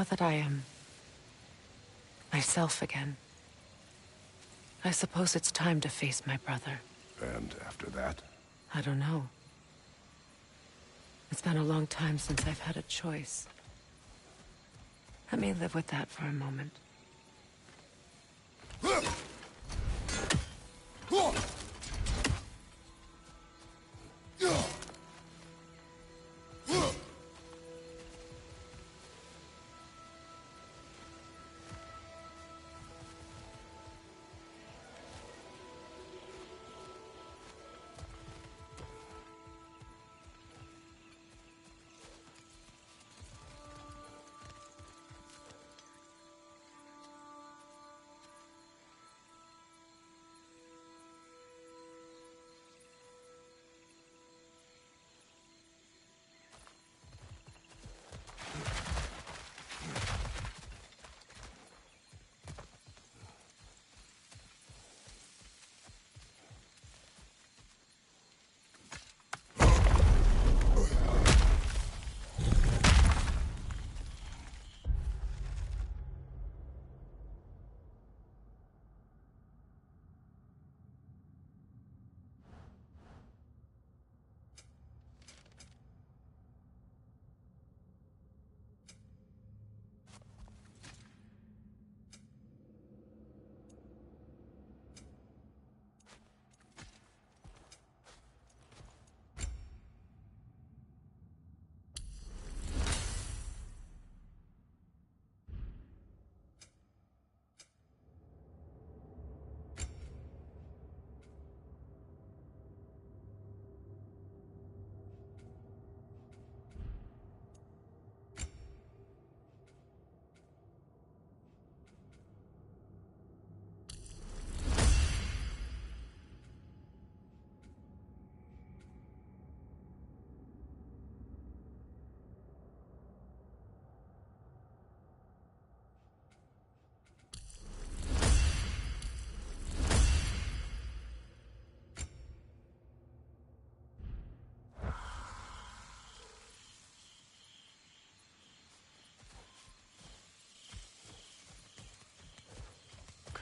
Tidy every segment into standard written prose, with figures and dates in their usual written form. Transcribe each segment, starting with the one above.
Now that I am myself again, I suppose it's time to face my brother. And after that? I don't know. It's been a long time since I've had a choice. Let me live with that for a moment.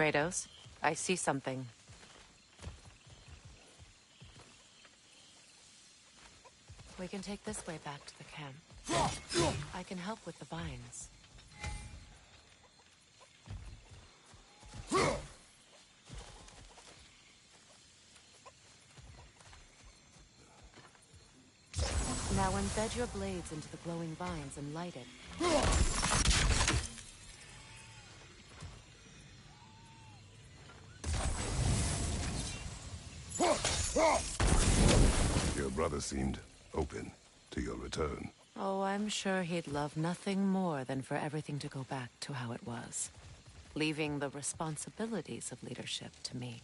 Kratos, I see something. We can take this way back to the camp. I can help with the vines. Now embed your blades into the glowing vines and light it. Your brother seemed open to your return. Oh, I'm sure he'd love nothing more than for everything to go back to how it was, leaving the responsibilities of leadership to me.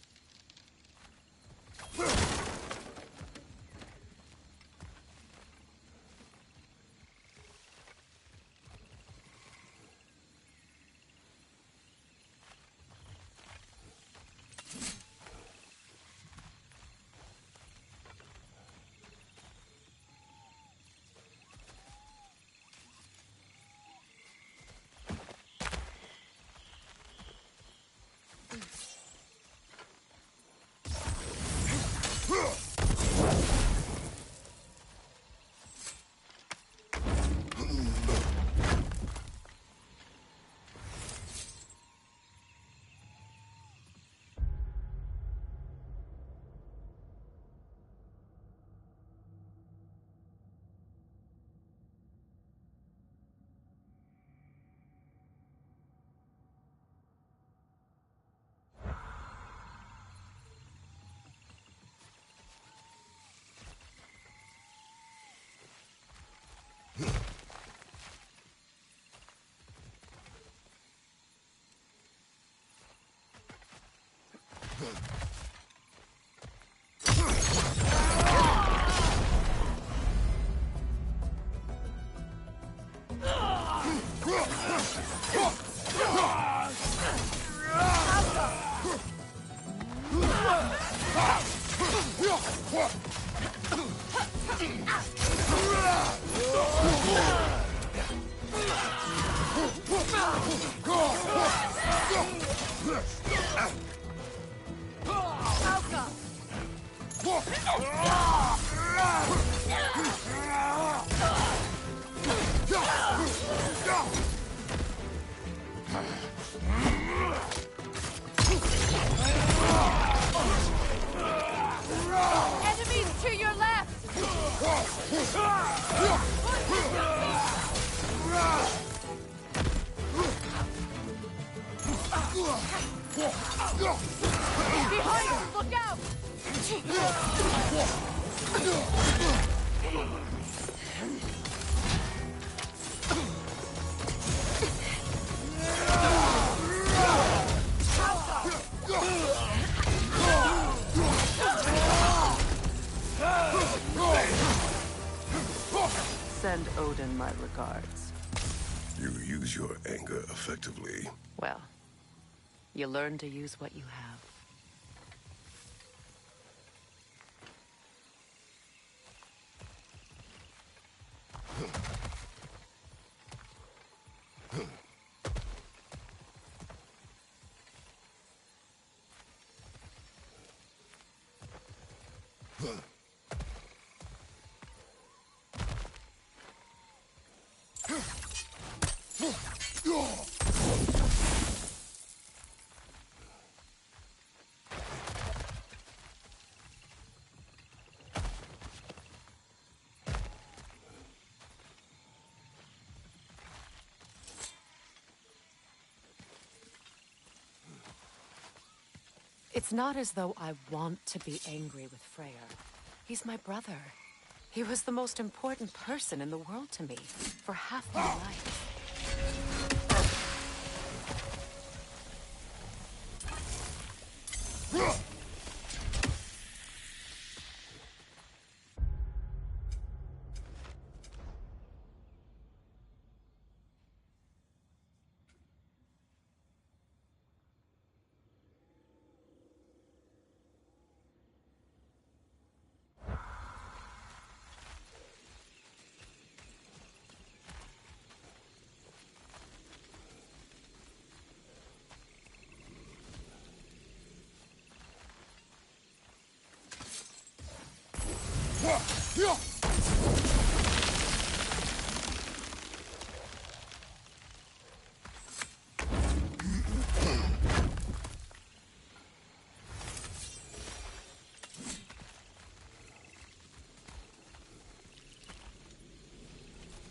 my regards. You use your anger effectively. Well, you learn to use what you have. It's not as though I want to be angry with Freyr. He's my brother. He was the most important person in the world to me for half my life.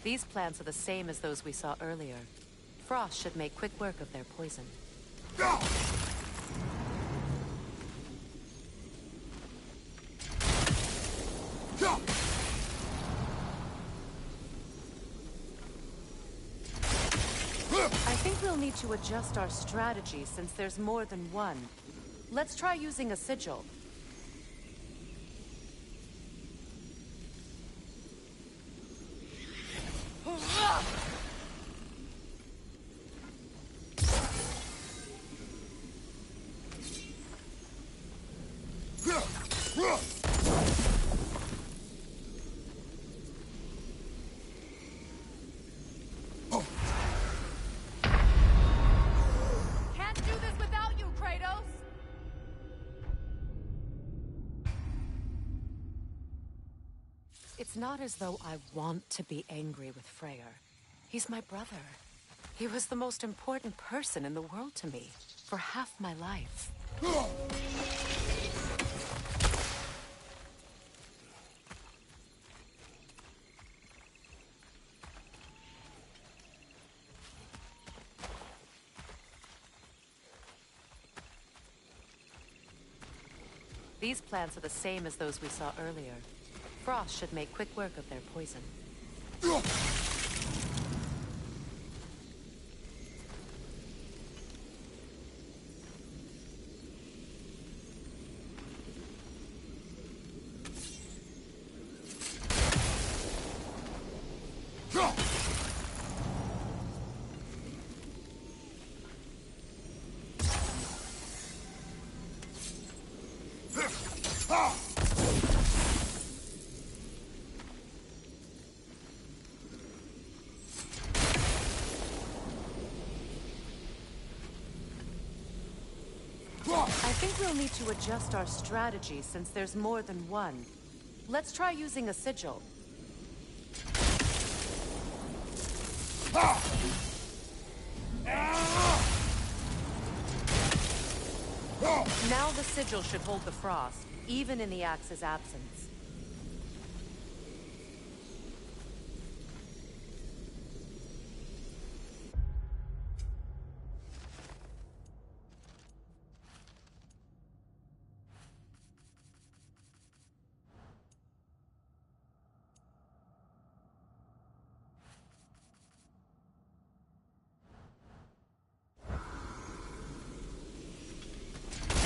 These plants are the same as those we saw earlier. Frost should make quick work of their poison. I think we'll need to adjust our strategy since there's more than one. Let's try using a sigil. It's not as though I want to be angry with Freyr. He's my brother. He was the most important person in the world to me for half my life. These plants are the same as those we saw earlier. Frost should make quick work of their poison. I think we'll need to adjust our strategy since there's more than one. Let's try using a sigil. Now the sigil should hold the frost, even in the axe's absence.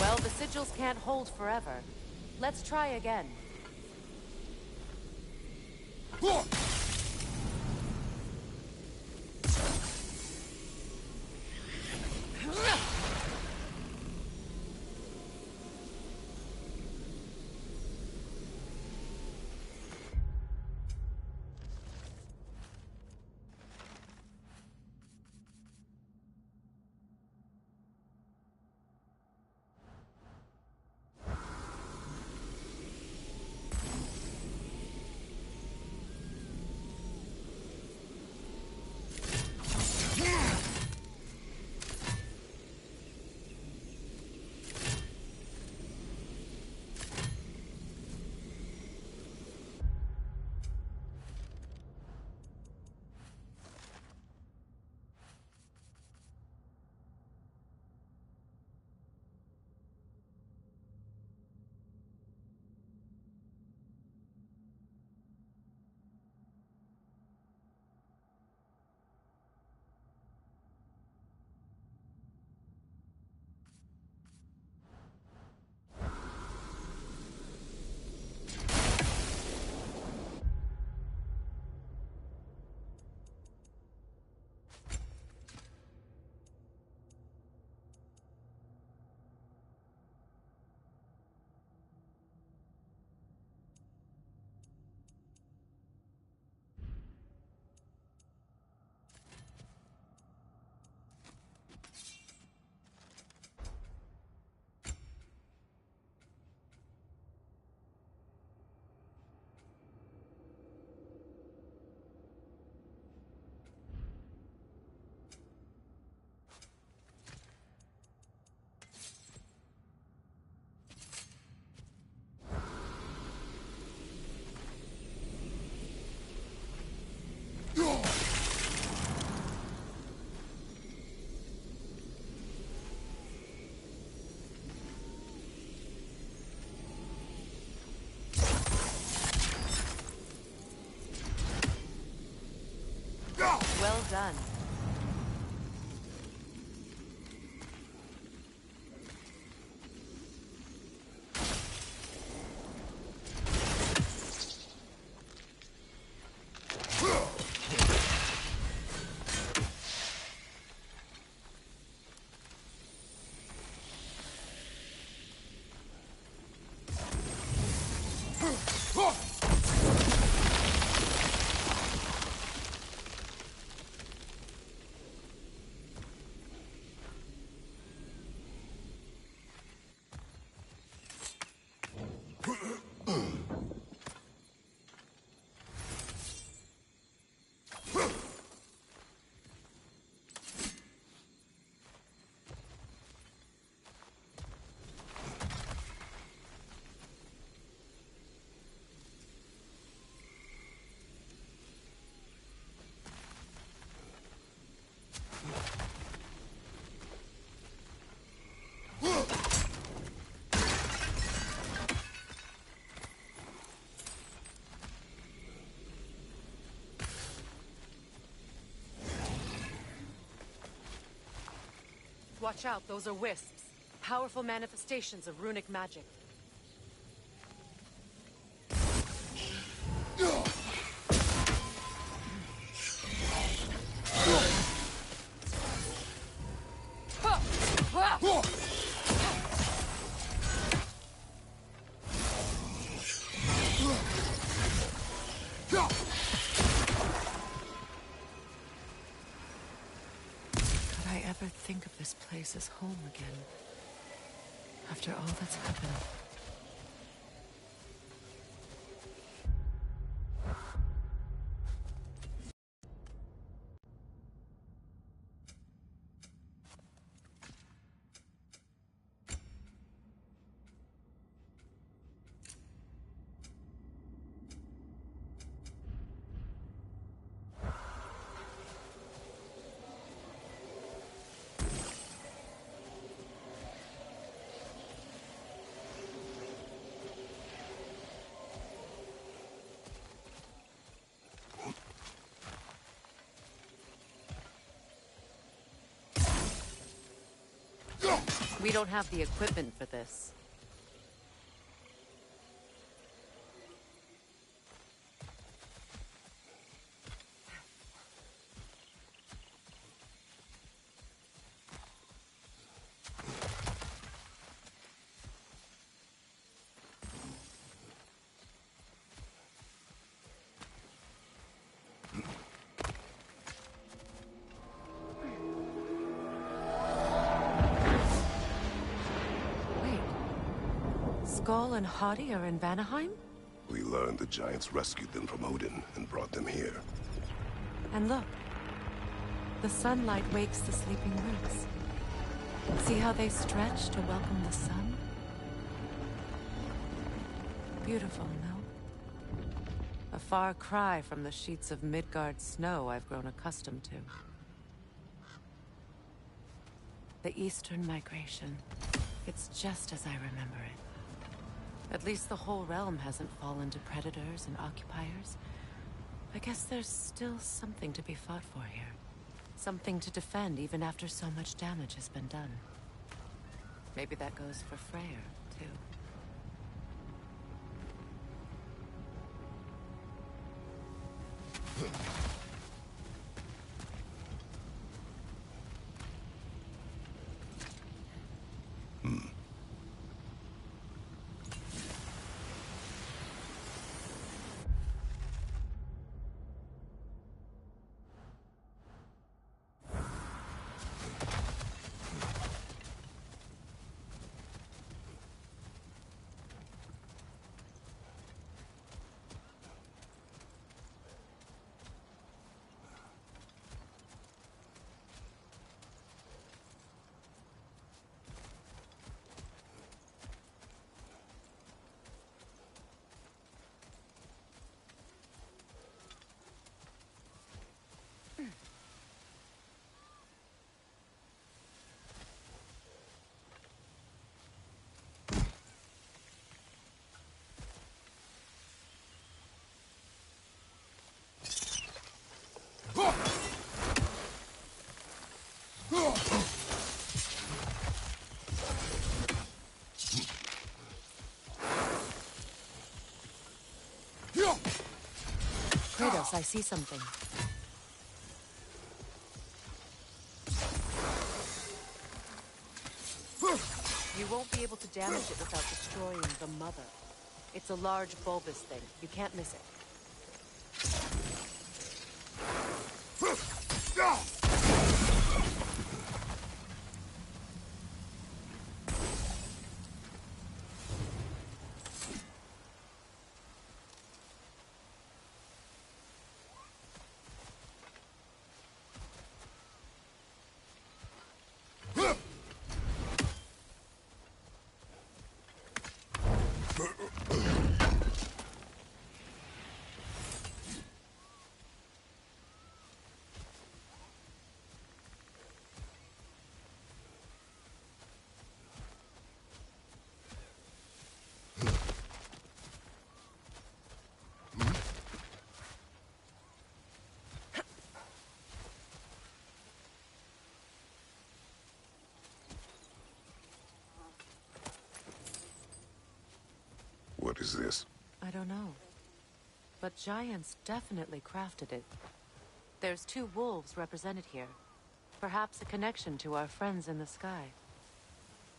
Well, the sigils can't hold forever. Let's try again. Well done. Watch out, those are wisps. Powerful manifestations of runic magic. Think of this place as home again. After all that's happened. We don't have the equipment for this. Skull and Hadi are in Vanaheim? We learned the giants rescued them from Odin and brought them here. And look. The sunlight wakes the sleeping roots. See how they stretch to welcome the sun? Beautiful, no? A far cry from the sheets of Midgard snow I've grown accustomed to. The Eastern Migration. It's just as I remember it. At least the whole realm hasn't fallen to predators and occupiers. I guess there's still something to be fought for here. Something to defend even after so much damage has been done. Maybe that goes for Freyr, too. Yes, I see something. You won't be able to damage it without destroying the mother. It's a large bulbous thing. You can't miss it. What is this? I don't know. But giants definitely crafted it. There's 2 wolves represented here. Perhaps a connection to our friends in the sky.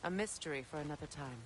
A mystery for another time.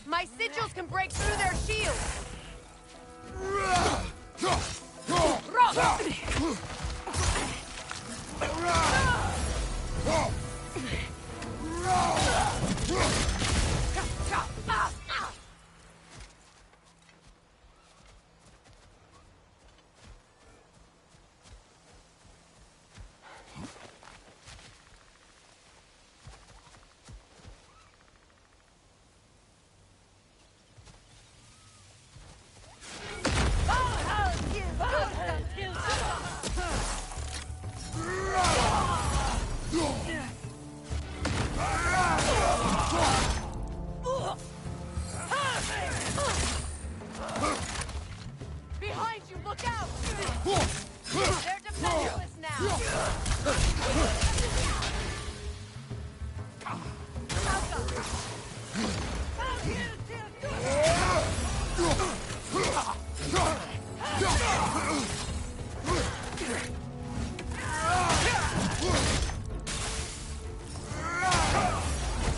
My sigils can break through their shields! Behind you, look out! They're defenseless now!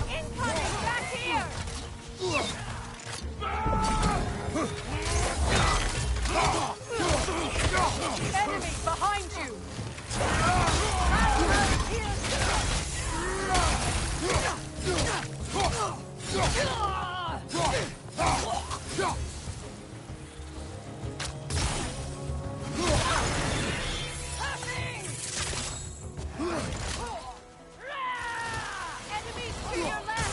Incoming! Back here! Enemy behind you! Enemies to your left!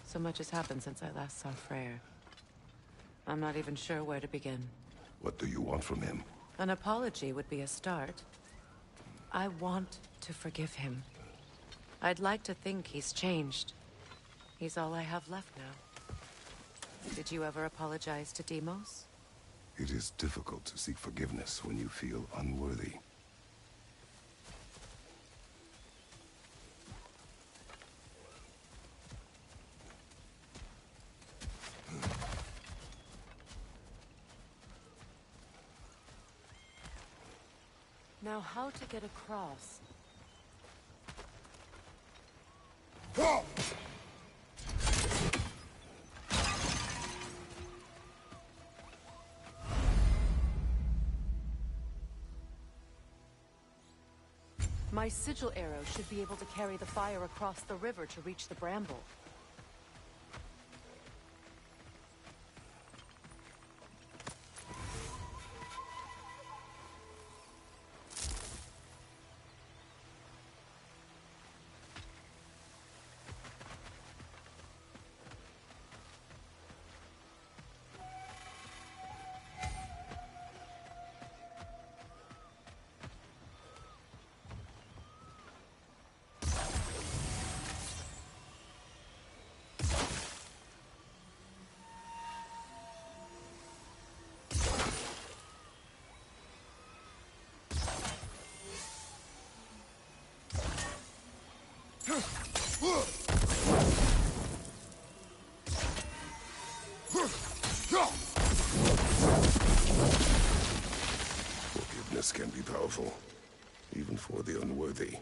So much has happened since I last saw Freyr. I'm not even sure where to begin. What do you want from him? An apology would be a start. I want to forgive him. I'd like to think he's changed. He's all I have left now. Did you ever apologize to Deimos? It is difficult to seek forgiveness when you feel unworthy. Now, how to get across? My sigil arrow should be able to carry the fire across the river to reach the bramble. Forgiveness can be powerful, even for the unworthy.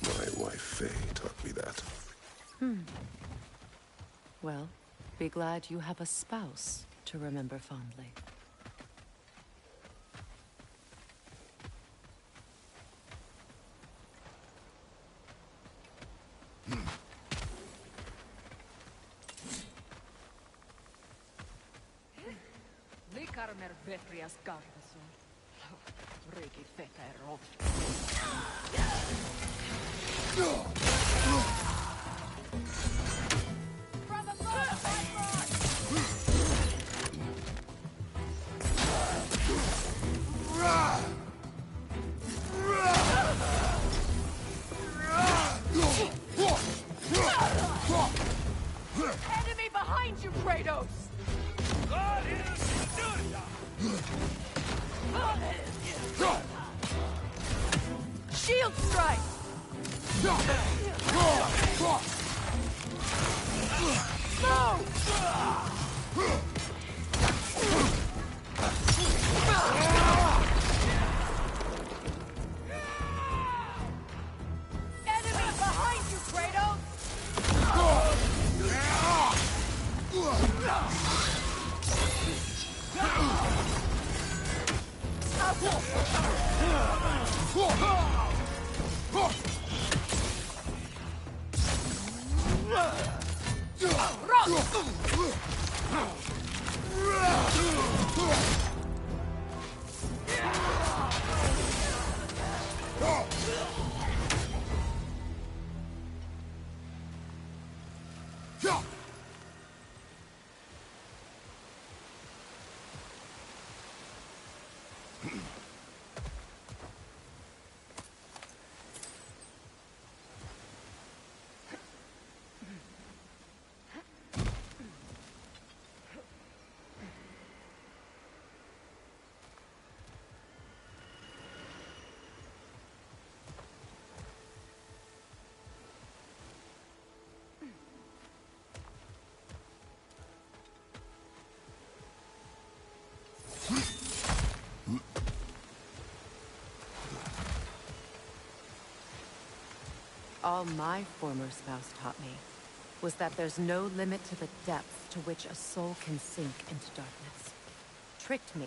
My wife Faye taught me that. Well, be glad you have a spouse to remember fondly. Likarmer Betrias Gardason. Riki Fetero. Enemy behind you, Kratos! Shield strike! Enemy behind you, Kratos! All my former spouse taught me was that there's no limit to the depth to which a soul can sink into darkness. Tricked me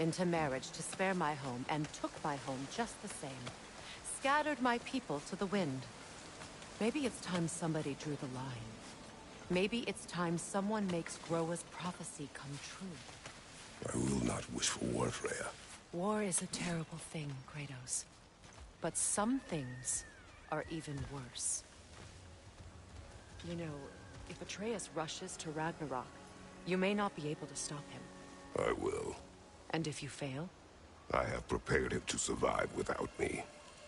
into marriage to spare my home, and took my home just the same. Scattered my people to the wind. Maybe it's time somebody drew the line. Maybe it's time someone makes Groa's prophecy come true. I will not wish for war, Freya. War is a terrible thing, Kratos. But some things are even worse. You know, If Atreus rushes to Ragnarok, you may not be able to stop him. I will. And if you fail? I have prepared him to survive without me,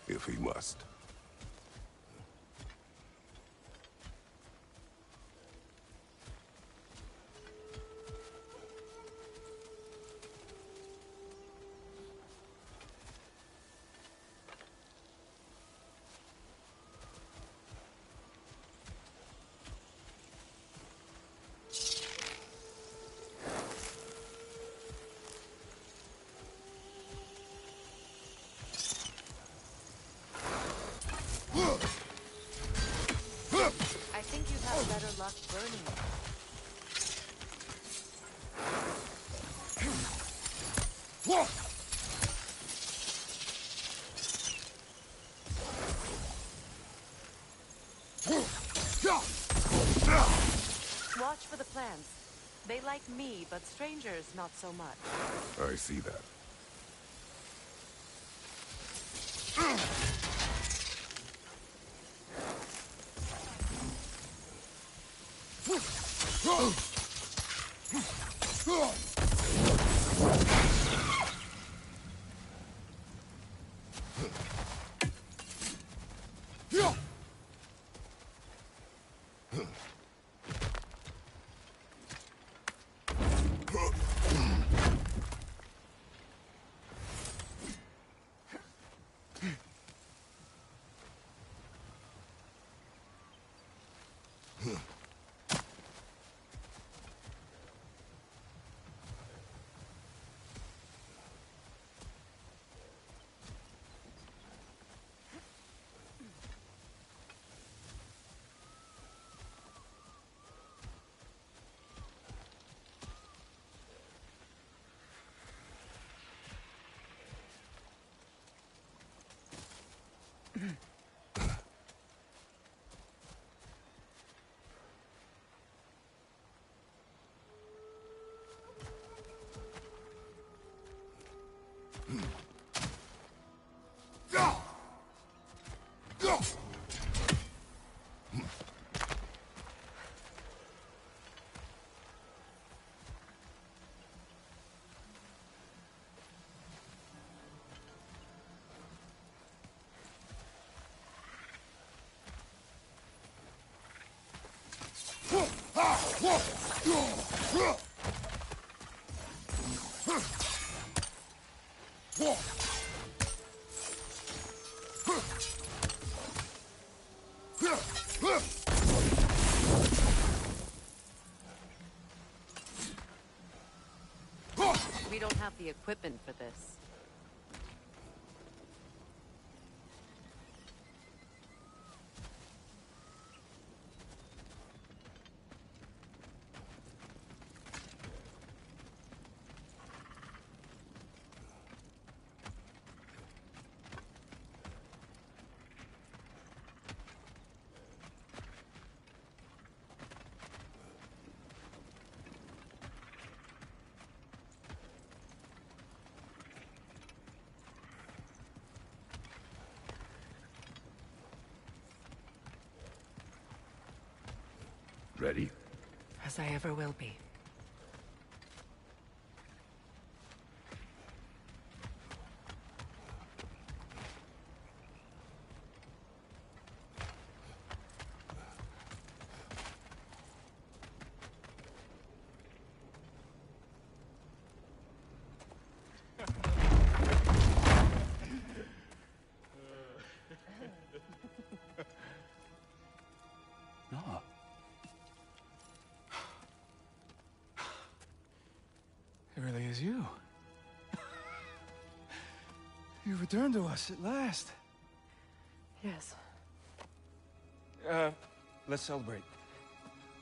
if he must. I think you'd have better luck burning it. Watch for the plants. They like me, but strangers not so much. I see that. We don't have the equipment for this. Ready? As I ever will be. No. It really is you. You returned to us at last. Yes. Let's celebrate.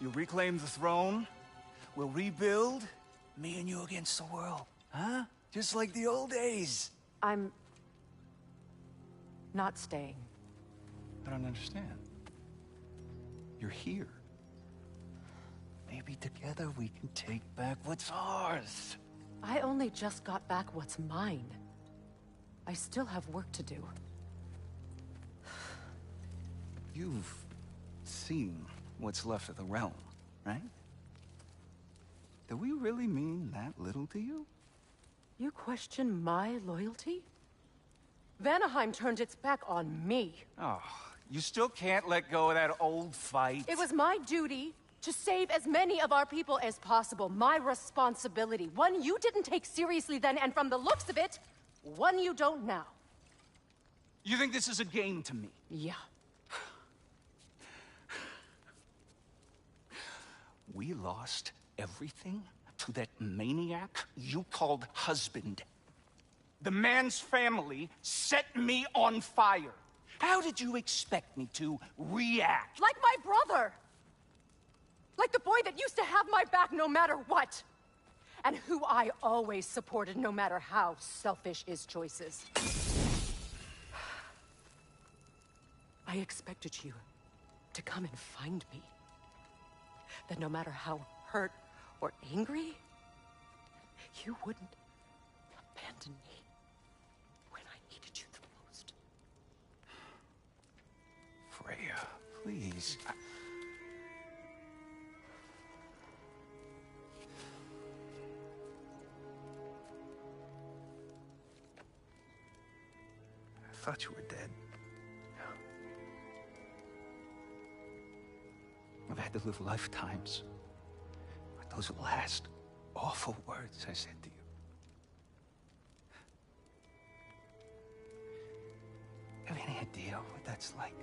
You reclaim the throne. We'll rebuild. Me and you against the world. Huh? Just like the old days. I'm not staying. I don't understand. You're here. Maybe together we can take back what's ours. I only just got back what's mine. I still have work to do. You've seen what's left of the realm. right? Do we really mean that little to you? You question my loyalty? Vanaheim turned its back on me. Oh, you still can't let go of that old fight? It was my duty to save as many of our people as possible. My responsibility. One you didn't take seriously then, and from the looks of it, one you don't now. You think this is a game to me? Yeah. We lost everything to that maniac you called husband. The man's family set me on fire. How did you expect me to react? Like my brother! Like the boy that used to have my back no matter what! And who I always supported no matter how selfish his choices. I expected you to come and find me. That no matter how hurt or angry, you wouldn't abandon me when I needed you the most. Freya, please. I thought you were dead. I've had to live lifetimes with those last awful words I said to you. Have any idea what that's like?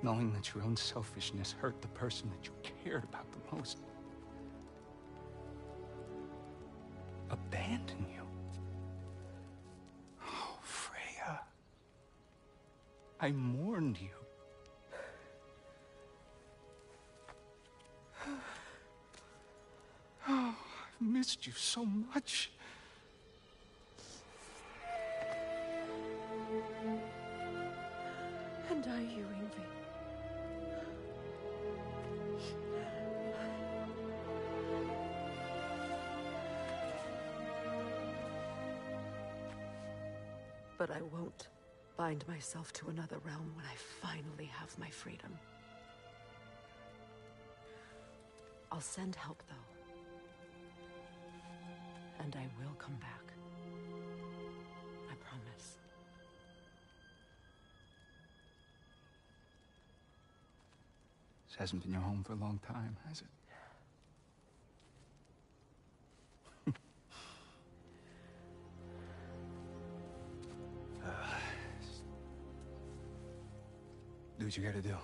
Knowing that your own selfishness hurt the person that you cared about the most. Abandon you. Oh, Freya. I mourned you. Oh, I've missed you so much. And are you, Ingvi? But I won't bind myself to another realm when I finally have my freedom. I'll send help, though. And I will come back. I promise. This hasn't been your home for a long time, has it? Do what you gotta do.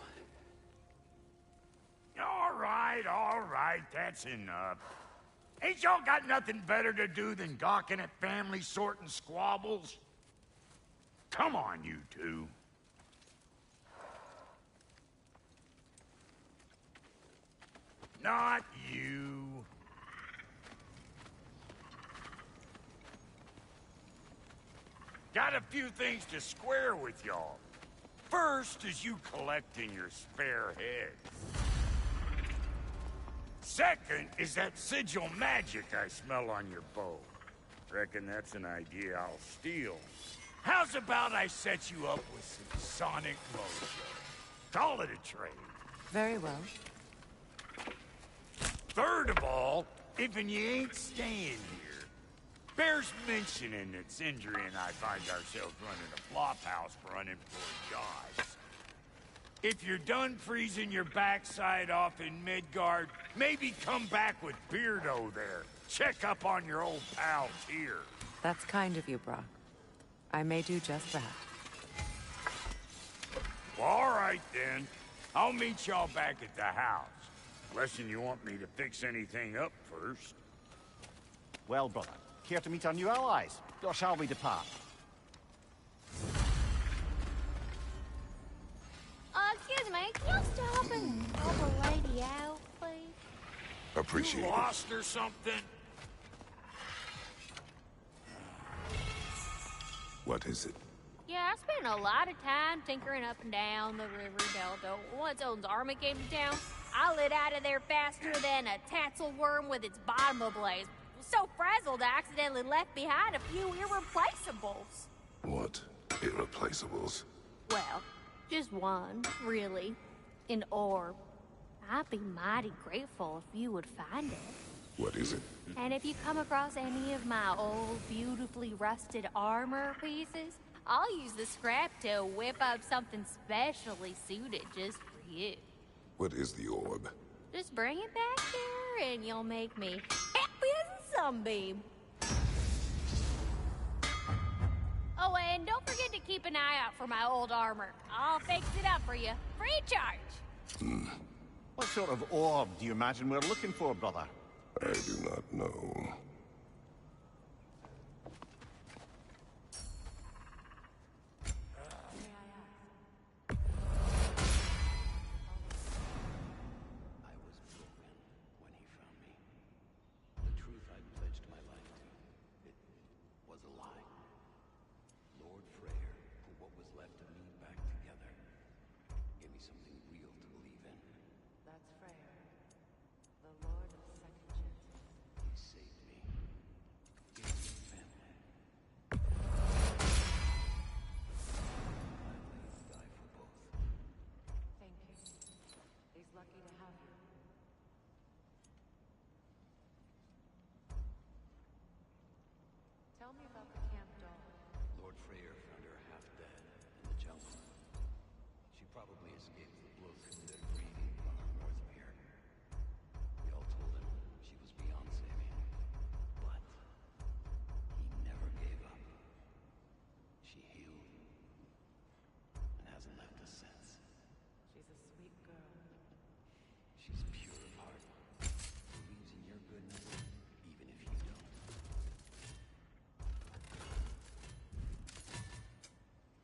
All right, that's enough. Ain't y'all got nothing better to do than gawking at family sorting squabbles? Come on, you two. Not you. Got a few things to square with y'all. First is you collecting your spare heads. Second is that sigil magic I smell on your bow. Reckon that's an idea I'll steal. How's about I set you up with some sonic motion? Call it a trade. Very well. Third of all, if you ain't staying here, bears mentioning that Sindri and I find ourselves running a flop house for unemployed guys. If you're done freezing your backside off in Midgard, maybe come back with Beardo there. Check up on your old pal Tyr. That's kind of you, Brock. I may do just that. Well, all right then. I'll meet y'all back at the house. Unless you want me to fix anything up first. Well, brother, care to meet our new allies? Or shall we depart? Excuse me, can you stop and help a lady out, please? Appreciate You it. lost or something? What is it? Yeah, I spent a lot of time tinkering up and down the river delta. Once Odin's army came to town, I lit out of there faster than a tassel worm with its bottom ablaze. So frazzled, I accidentally left behind a few irreplaceables. What? Irreplaceables? Well, just one, really. An orb. I'd be mighty grateful if you would find it. What is it? And if you come across any of my old, beautifully rusted armor pieces, I'll use the scrap to whip up something specially suited just for you. What is the orb? Just bring it back here and you'll make me happy as a sunbeam. Oh, and don't forget to keep an eye out for my old armor. I'll fix it up for you, free charge. What sort of orb do you imagine we're looking for, brother? I do not know. I was broken when he found me. The truth I pledged my life to, it was a lie. Lord Freyr put what was left of me back together. Gave me something real to believe in. That's Freyr, the Lord of Second Chances. He saved me. Gave me family. I'd die for both. Thank you. He's lucky to have you. Tell me about the camp doll. Lord Freyr found her half dead in the jungle. She probably escaped the blows from their greedy on our north pier. We all told him she was beyond saving, but he never gave up. She healed and hasn't left us since. She's a sweet girl. She's pure of heart, believes in your goodness, even if you don't.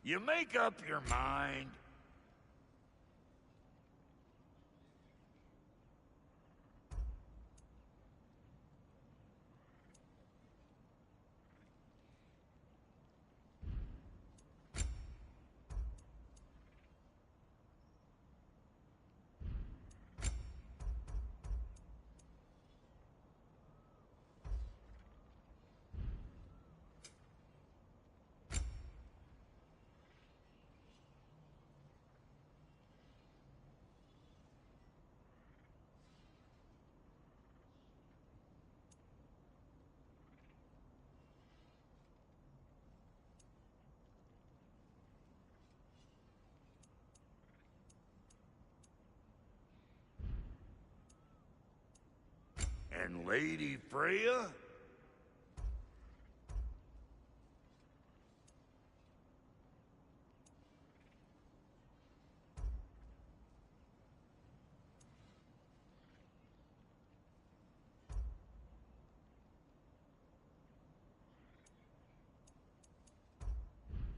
You make up your mind. And Lady Freya?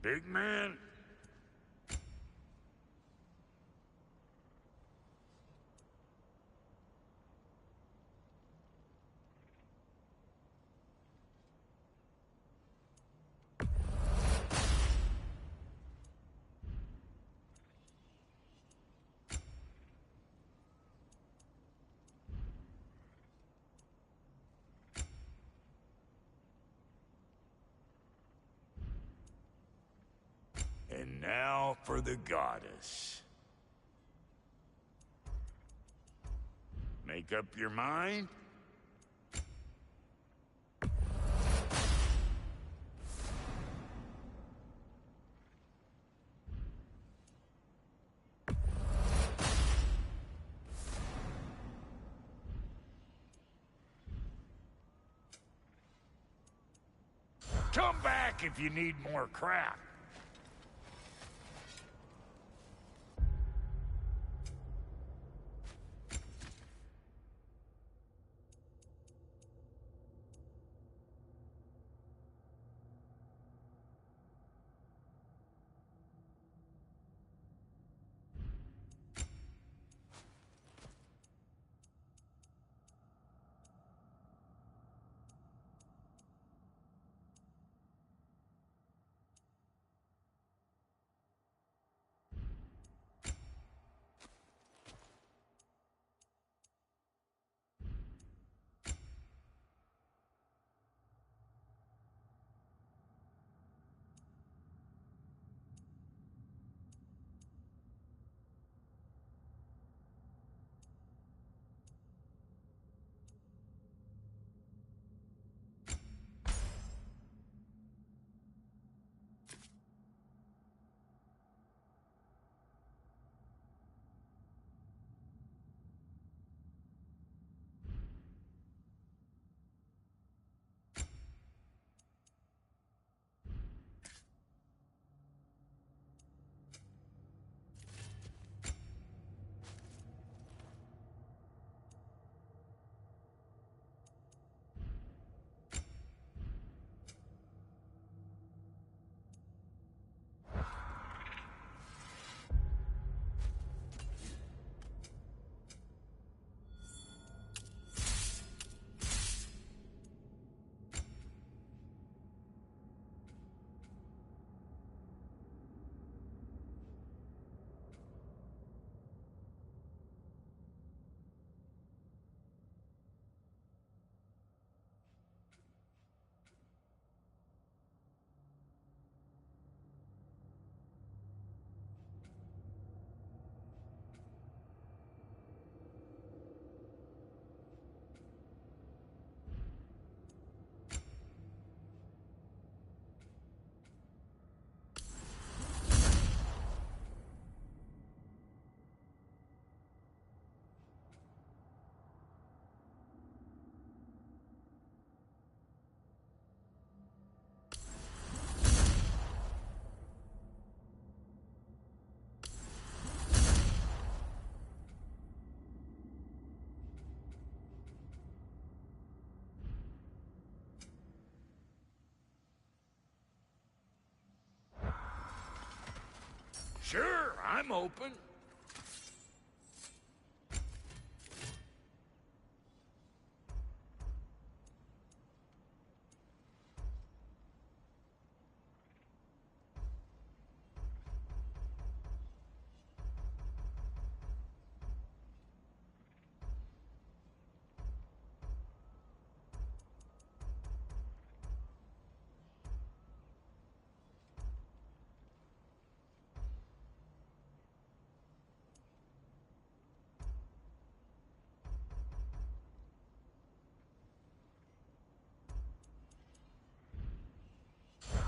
Big man? And now for the goddess. Make up your mind? Come back if you need more crap. Sure, I'm open.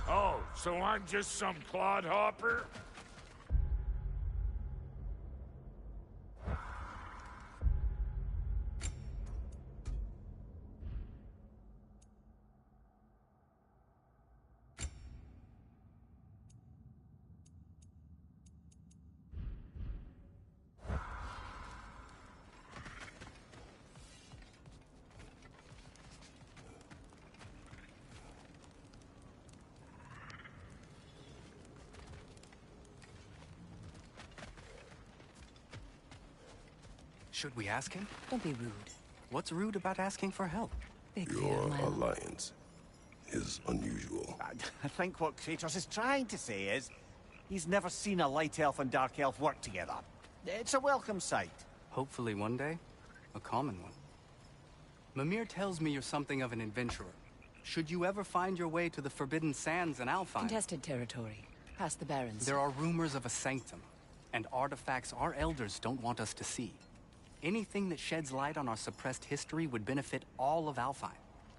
Oh, so I'm just some clodhopper? Should we ask him? Don't be rude. What's rude about asking for help? Be clear, Your my lord. alliance is unusual. I think what Kratos is trying to say is, he's never seen a light elf and dark elf work together. It's a welcome sight. Hopefully one day, a common one. Mimir tells me you're something of an adventurer. Should you ever find your way to the Forbidden Sands in Alfheim... Contested territory. Past the Barrens. There are rumors of a sanctum, and artifacts our elders don't want us to see. Anything that sheds light on our suppressed history would benefit all of Alfheim.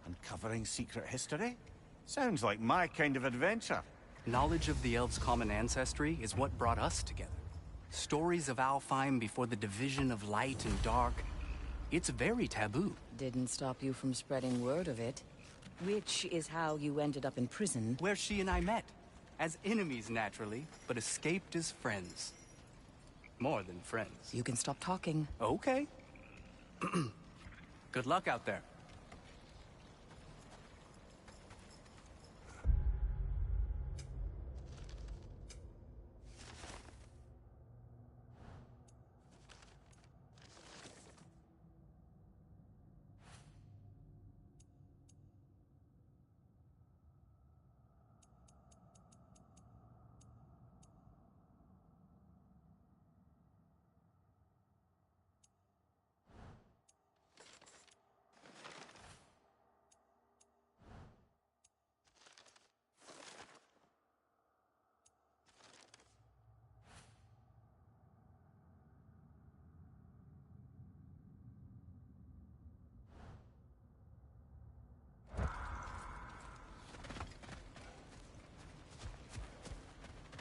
Uncovering secret history? Sounds like my kind of adventure. Knowledge of the elves' common ancestry is what brought us together. Stories of Alfheim before the division of light and dark. It's very taboo. Didn't stop you from spreading word of it. Which is how you ended up in prison. Where she and I met. As enemies, naturally, but escaped as friends. More than friends. You can stop talking. Okay. Good luck out there.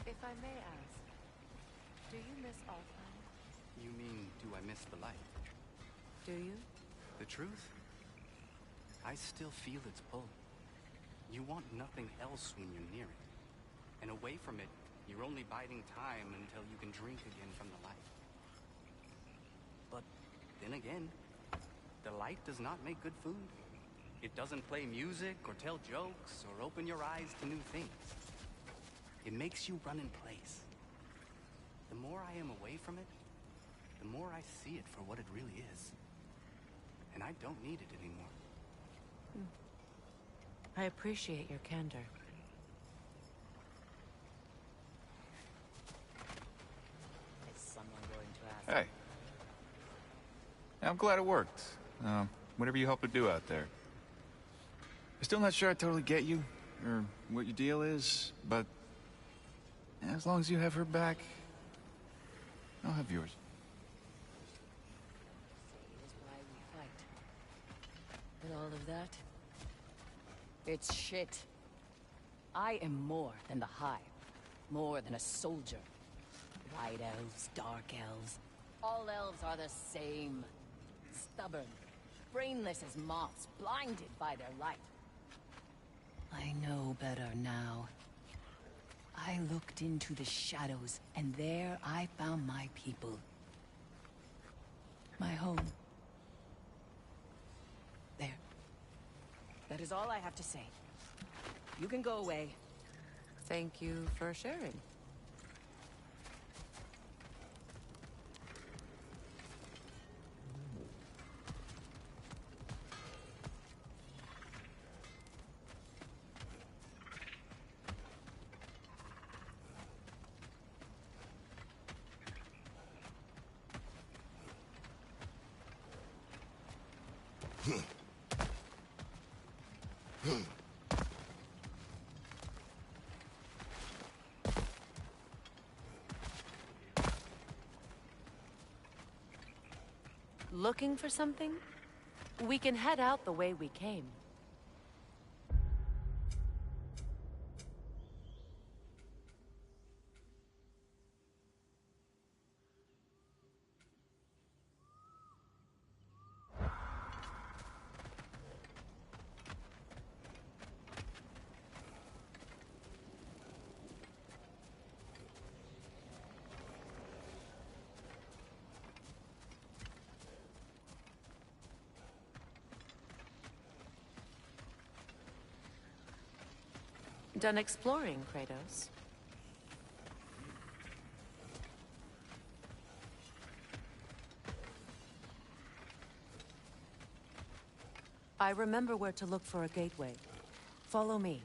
If I may ask, do you miss Alfheim? You mean, do I miss the light? Do you? The truth? I still feel its pull. You want nothing else when you're near it. And away from it, you're only biding time until you can drink again from the light. But then again, the light does not make good food. It doesn't play music or tell jokes or open your eyes to new things. It makes you run in place. The more I am away from it, the more I see it for what it really is. And I don't need it anymore. I appreciate your candor. Is someone going to ask? Hey. I'm glad it worked. Whatever you hope to do out there. I'm still not sure I totally get you, or what your deal is, but as long as you have her back, I'll have yours. Is why we fight. But all of that, it's shit. I am more than the Hive. More than a soldier. White elves, dark elves. All elves are the same. Stubborn. Brainless as moths, blinded by their light. I know better now. I looked into the shadows, and there I found my people. My home. There. That is all I have to say. You can go away. Thank you for sharing. Looking for something? We can head out the way we came. Done exploring, Kratos? I remember where to look for a gateway. Follow me.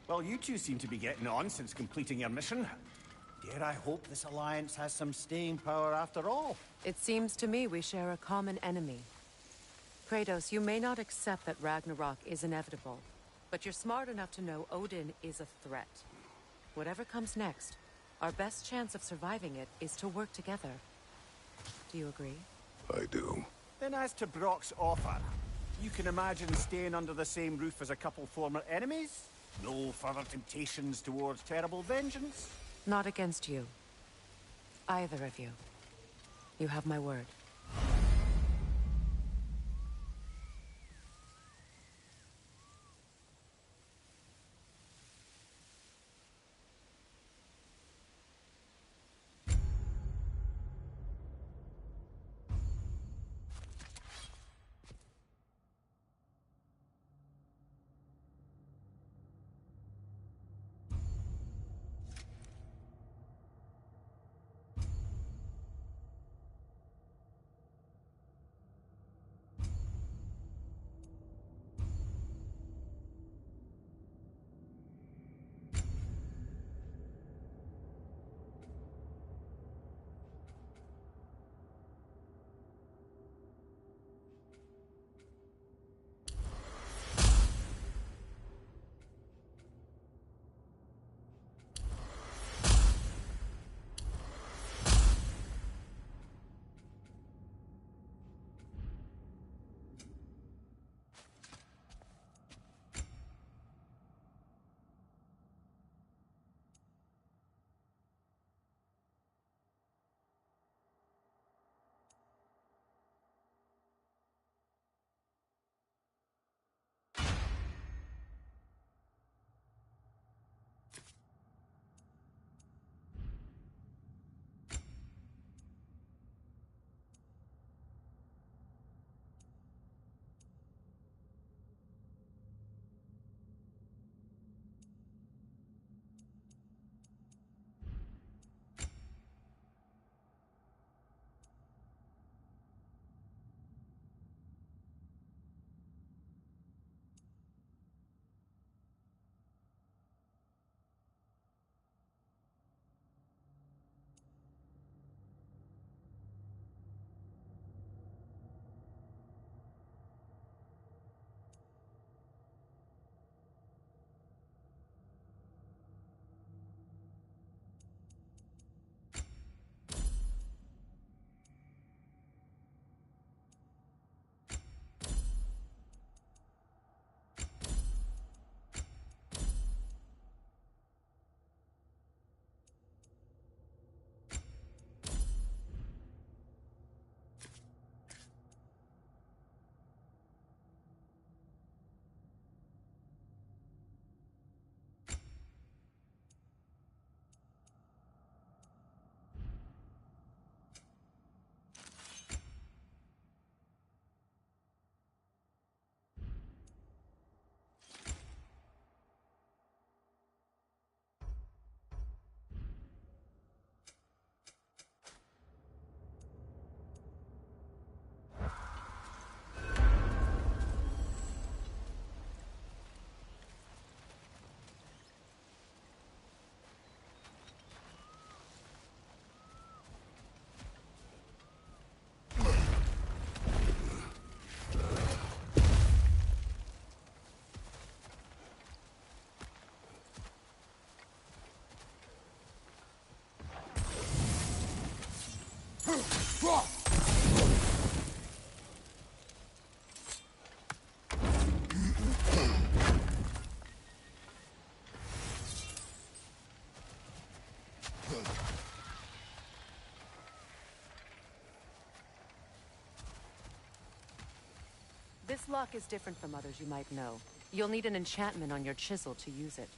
Well, you two seem to be getting on since completing your mission. Dare I hope this alliance has some staying power after all? It seems to me we share a common enemy. Kratos, you may not accept that Ragnarok is inevitable, but you're smart enough to know Odin is a threat. Whatever comes next, our best chance of surviving it is to work together. Do you agree? I do. Then as to Brock's offer, you can imagine staying under the same roof as a couple former enemies? No further temptations towards terrible vengeance? Not against you. Either of you. You have my word. This lock is different from others you might know. You'll need an enchantment on your chisel to use it.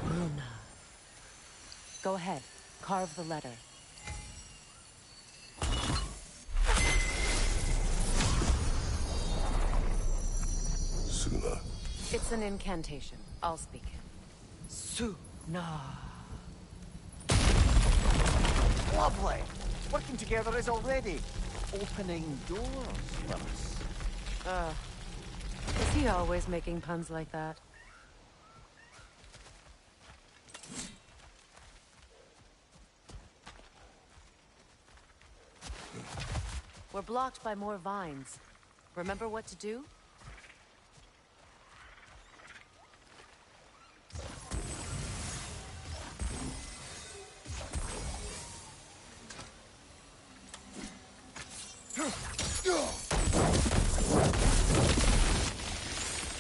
Runa. Go ahead. Carve the letter. Suna. It's an incantation. I'll speak it. Suna. Lovely! Working together is already opening doors for us. Is he always making puns like that? We're blocked by more vines. Remember what to do?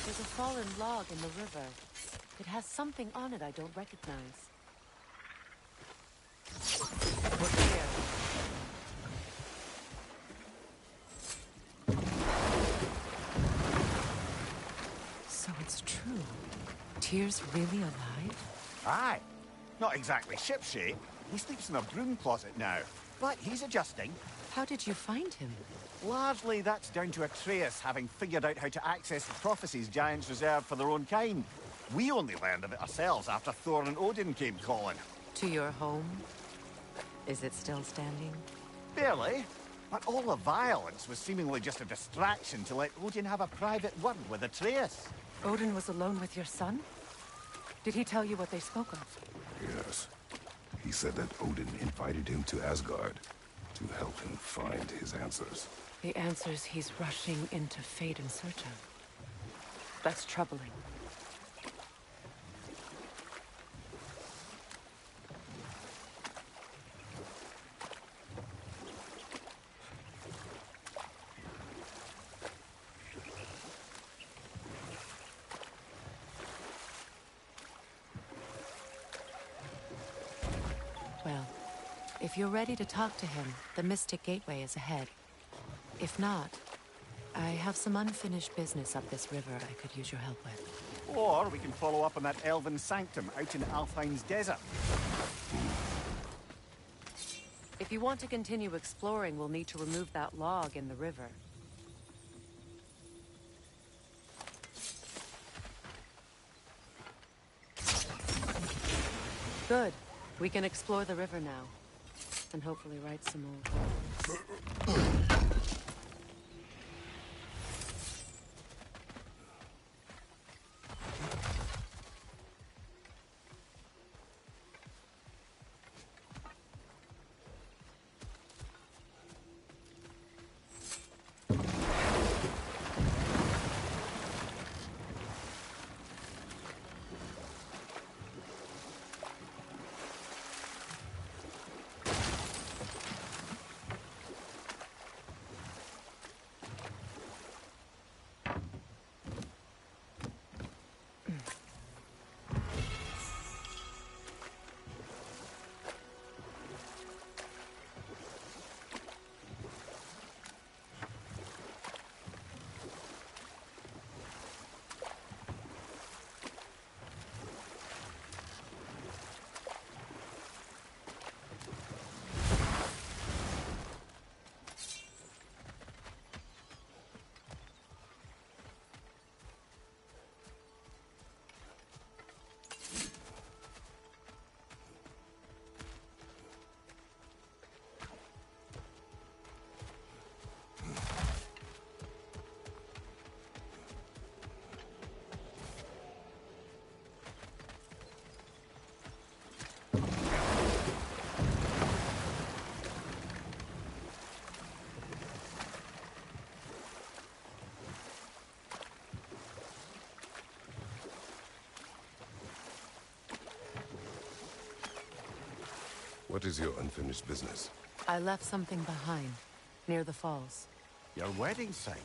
There's a fallen log in the river. It has something on it I don't recognize. We're clear. So it's true. Tyr's really alive? Aye. Not exactly shipshape. He sleeps in a broom closet now. But he's adjusting. How did you find him? Largely, that's down to Atreus having figured out how to access the prophecies giants reserved for their own kind. We only learned of it ourselves after Thor and Odin came calling. To your home? Is it still standing? Barely. But all the violence was seemingly just a distraction to let Odin have a private word with Atreus. Odin was alone with your son? Did he tell you what they spoke of? Yes. He said that Odin invited him to Asgard to help him find his answers. The answers he's rushing into fate in search of. That's troubling. Well, if you're ready to talk to him, the Mystic Gateway is ahead. If not, I have some unfinished business up this river I could use your help with. Or we can follow up on that elven sanctum out in Alfheim's desert. If you want to continue exploring, we'll need to remove that log in the river. Good. We can explore the river now. And hopefully write some old poems. What is your unfinished business? I left something behind, near the falls. Your wedding site.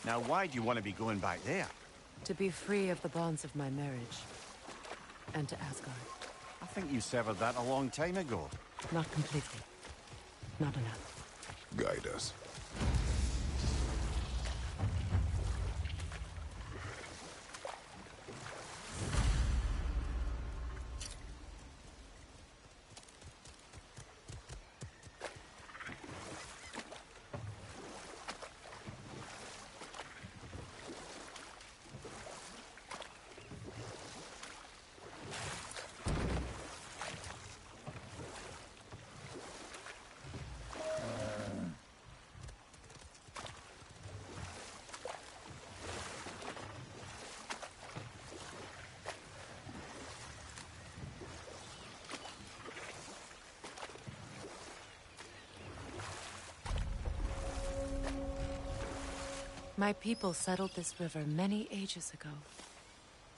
Now why do you want to be going back there? To be free of the bonds of my marriage. And to Asgard. I think you severed that a long time ago. Not completely. Not enough. Guide us. My people settled this river many ages ago.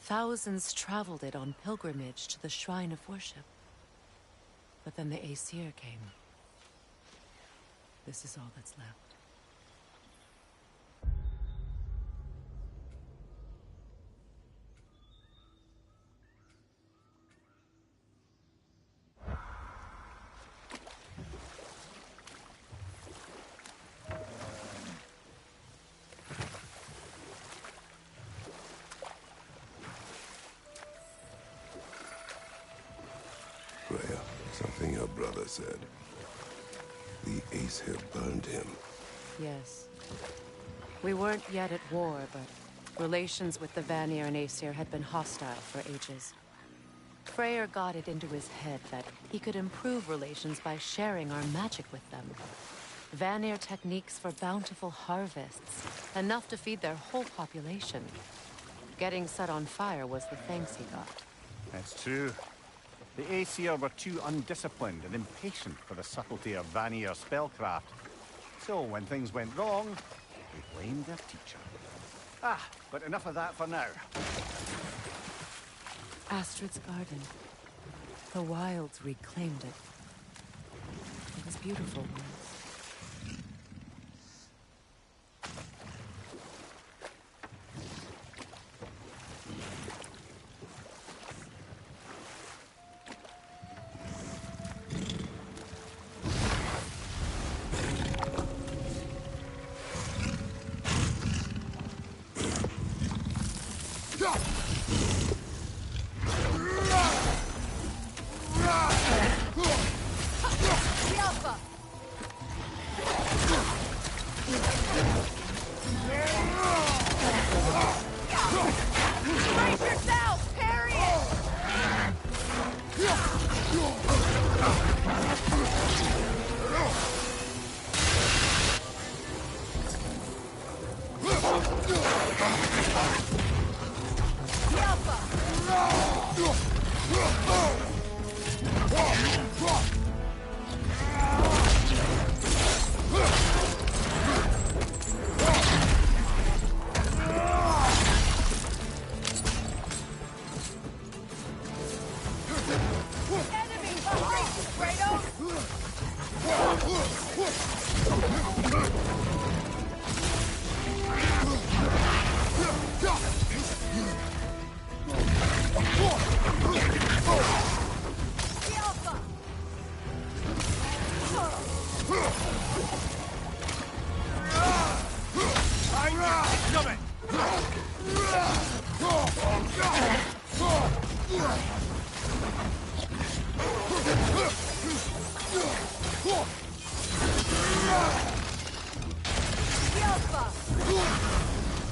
Thousands traveled it on pilgrimage to the shrine of worship. But then the Aesir came. This is all that's left. Freya, something your brother said. The Aesir burned him. Yes. We weren't yet at war, but relations with the Vanir and Aesir had been hostile for ages. Freyr got it into his head that he could improve relations by sharing our magic with them. Vanir techniques for bountiful harvests, enough to feed their whole population. Getting set on fire was the thanks he got. That's true. The Aesir were too undisciplined and impatient for the subtlety of Vanir spellcraft. So when things went wrong, they blamed their teacher. But enough of that for now. Astrid's garden. The wilds reclaimed it. It was beautiful once.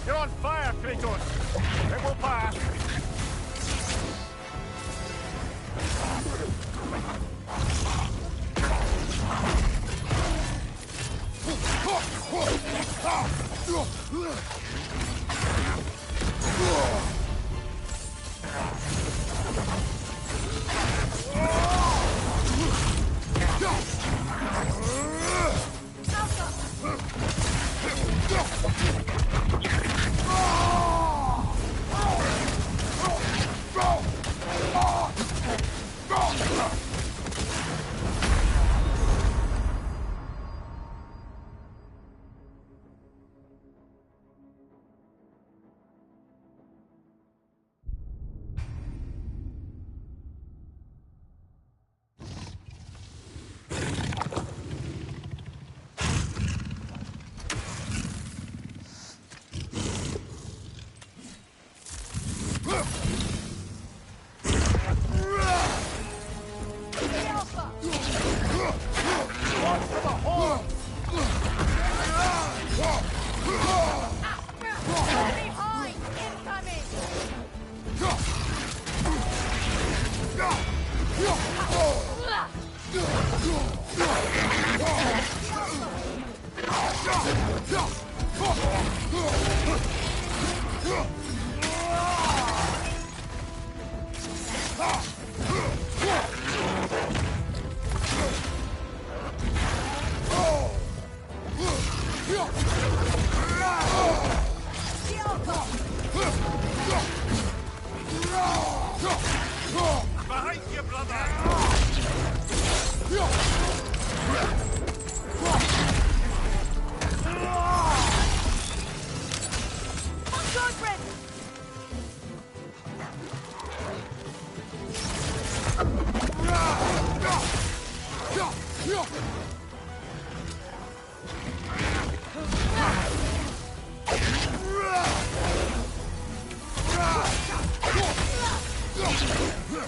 You're on fire, Kratos! It will pass! Behind you, brother!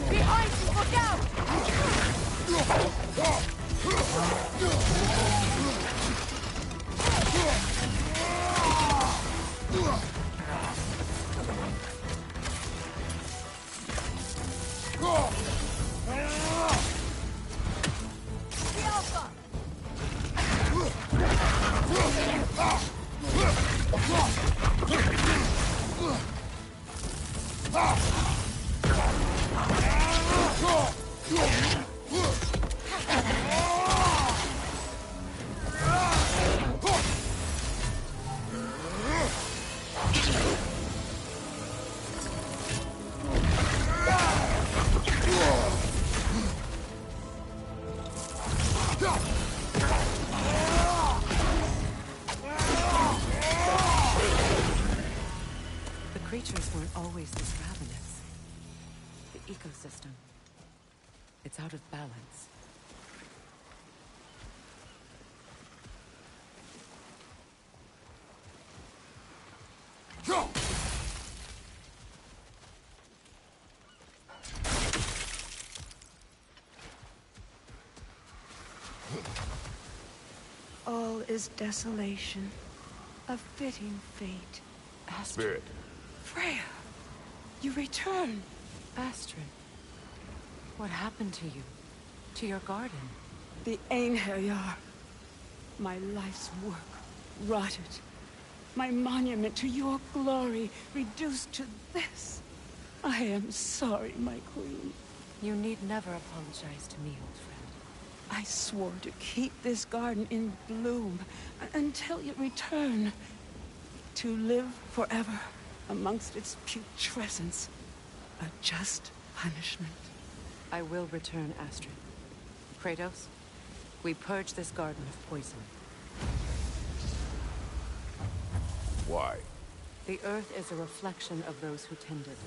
Behind you, look out! Creatures weren't always this ravenous. The ecosystem. It's out of balance. All is desolation. A fitting fate. Spirit. Freya! You return! Astrid, what happened to you? To your garden? The Einherjar. My life's work, rotted. My monument to your glory, reduced to this. I am sorry, my queen. You need never apologize to me, old friend. I swore to keep this garden in bloom until you return. To live forever amongst its putrescence. A just punishment. I will return, Astrid. Kratos, we purge this garden of poison. Why? The earth is a reflection of those who tend it.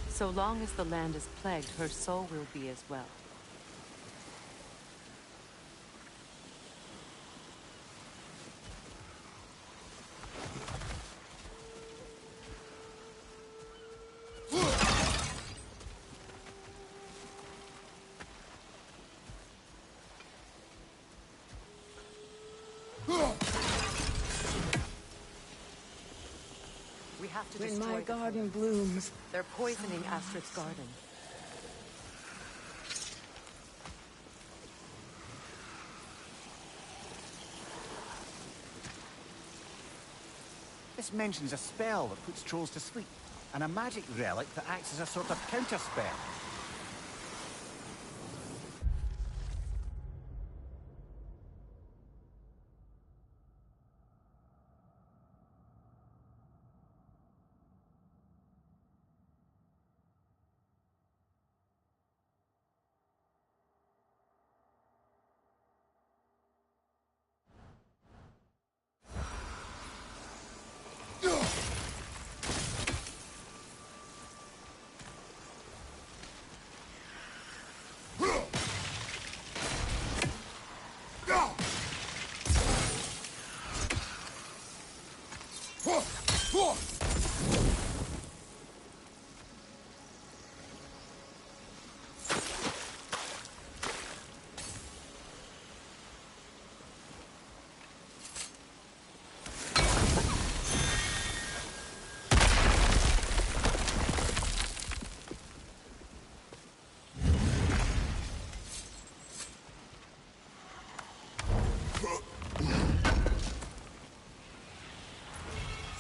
So long as the land is plagued, her soul will be as well. We have to When destroy my the garden forest. blooms, They're poisoning Astrid's garden. This mentions a spell that puts trolls to sleep, and a magic relic that acts as a sort of counter-spell.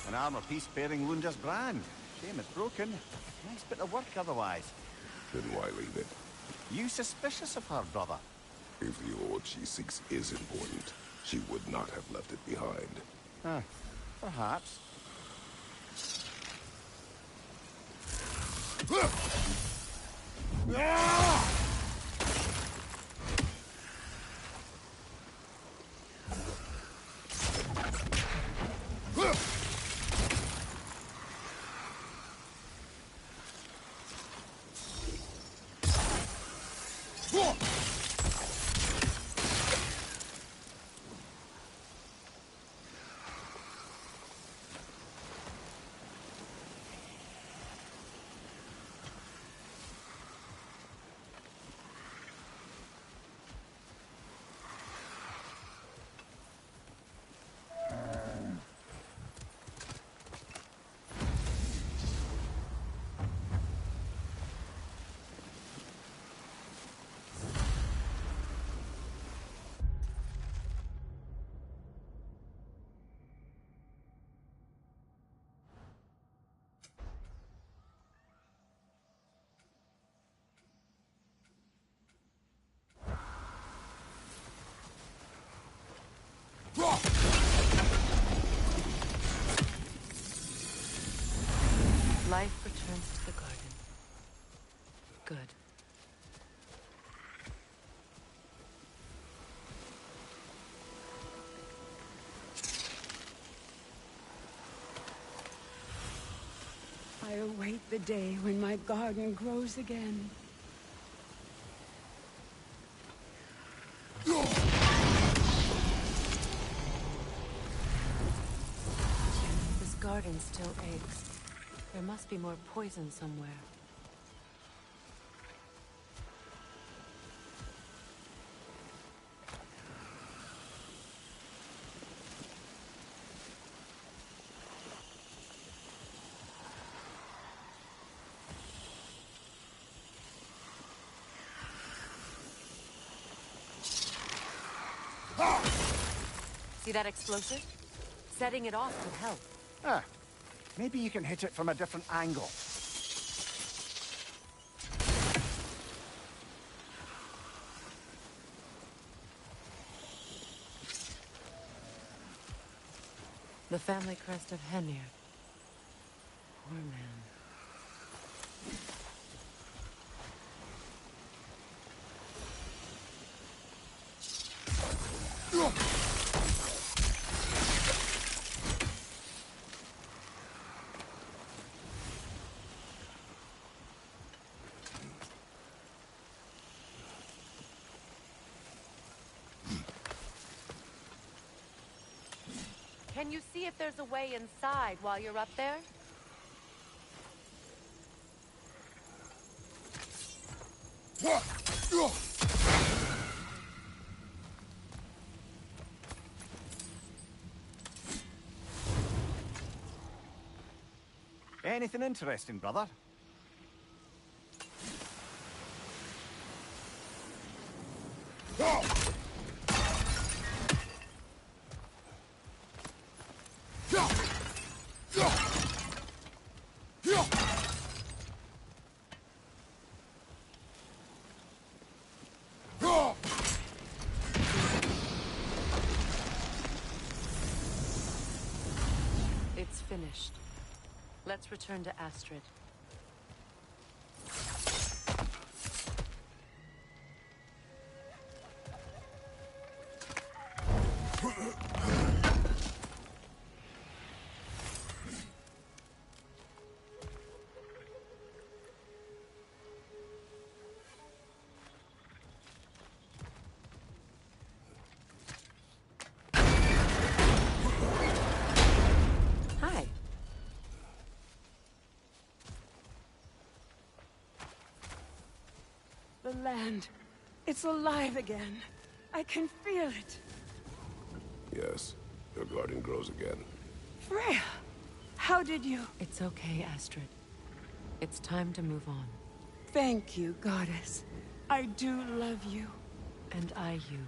An armor piece bearing Lunda's brand. Shame it's broken. Nice bit of work otherwise. Then why leave it? You suspicious of her, brother? If the ore she seeks is important, she would not have left it behind. Perhaps. Life returns to the garden. Good. I await the day when my garden grows again. This garden still aches. There must be more poison somewhere. See that explosive? Setting it off could help. Ah, maybe you can hit it from a different angle. The family crest of Henir. Poor man. Can you see if there's a way inside while you're up there? Anything interesting, brother? It's finished. Let's return to Astrid. Hi. The land. It's alive again. I can feel it. Yes, your garden grows again. Freya! How did you... It's okay, Astrid. It's time to move on. Thank you, goddess. I do love you. And I you.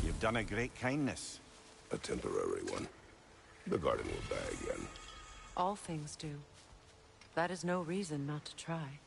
You've done a great kindness. A temporary one. The garden will die again. All things do. That is no reason not to try.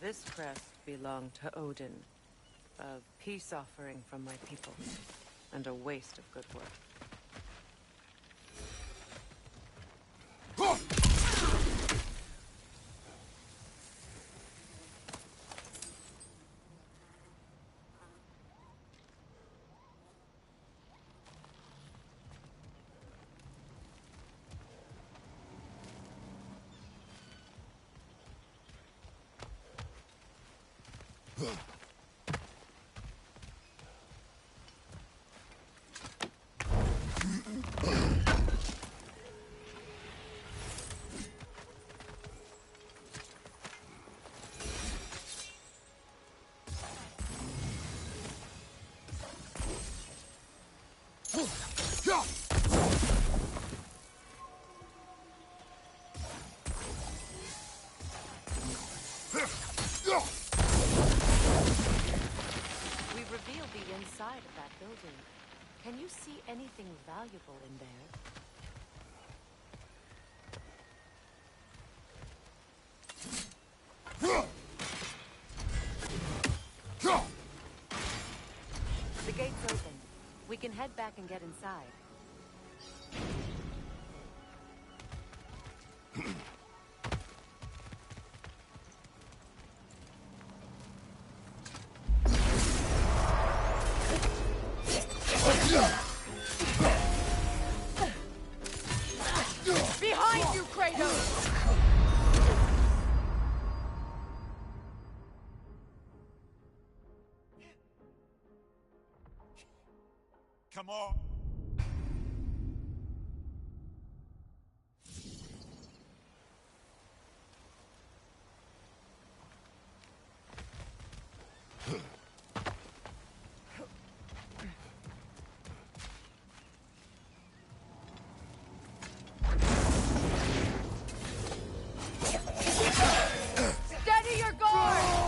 This crest belonged to Odin. A peace offering from my people. And a waste of good work. Inside of that building. Can you see anything valuable in there? The gate's open. We can head back and get inside. Behind you, Kratos! Come on. Steady your guard!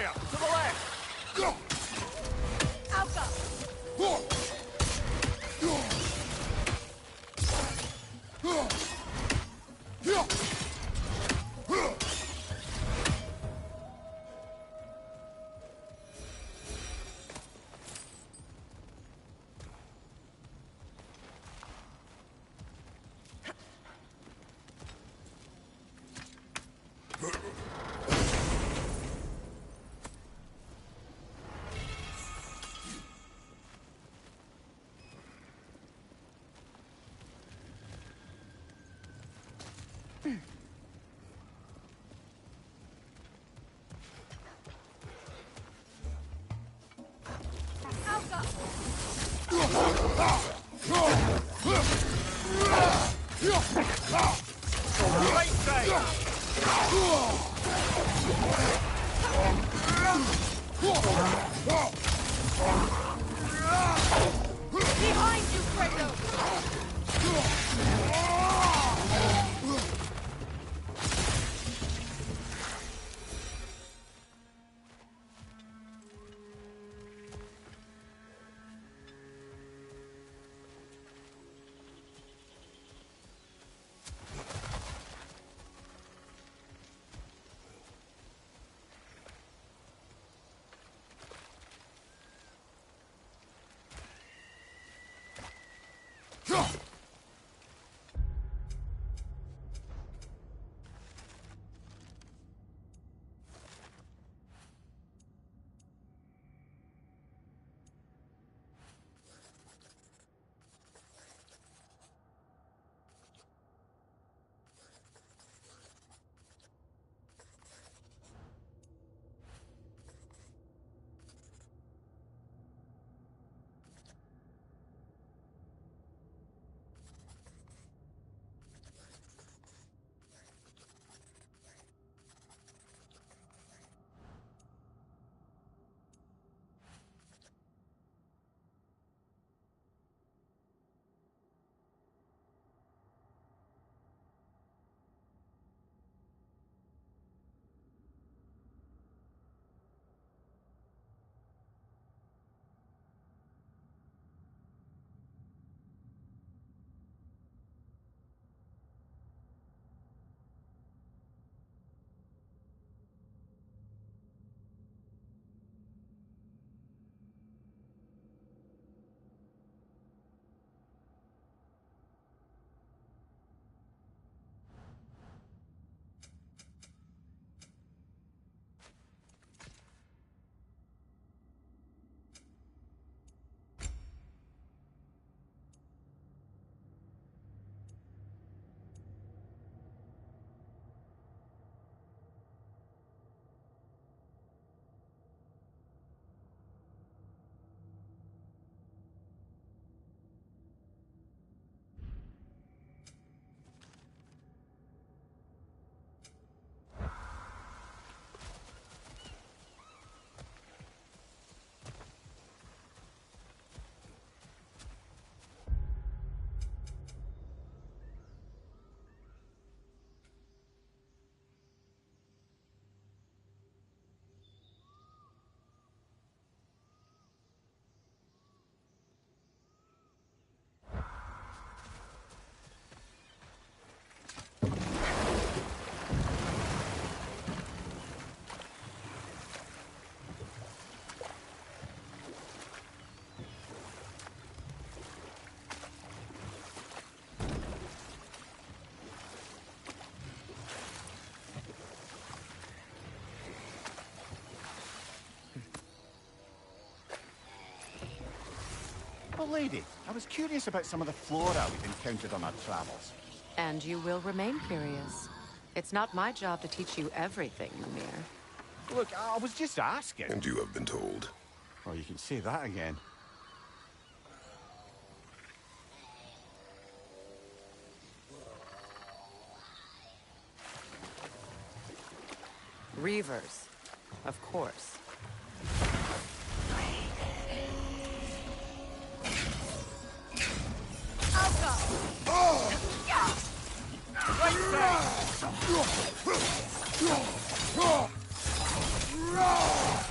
there! To the left! Right side! Behind you, Kratos! Oh, lady, I was curious about some of the flora we've encountered on our travels. And you will remain curious. It's not my job to teach you everything, Ymir. Look, I was just asking. And you have been told. Oh, you can say that again. Reavers, of course. Right side!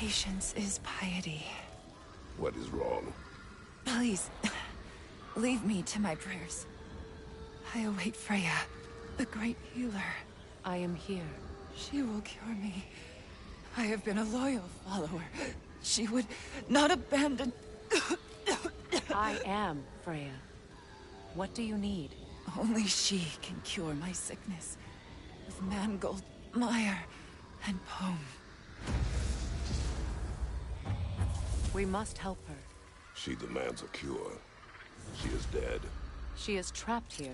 Patience is piety. What is wrong? Please, leave me to my prayers. I await Freya, the great healer. I am here. She will cure me. I have been a loyal follower. She would not abandon... I am Freya. What do you need? Only she can cure my sickness. With mangold, mire, and poem. We must help her. She demands a cure. She is dead. She is trapped here,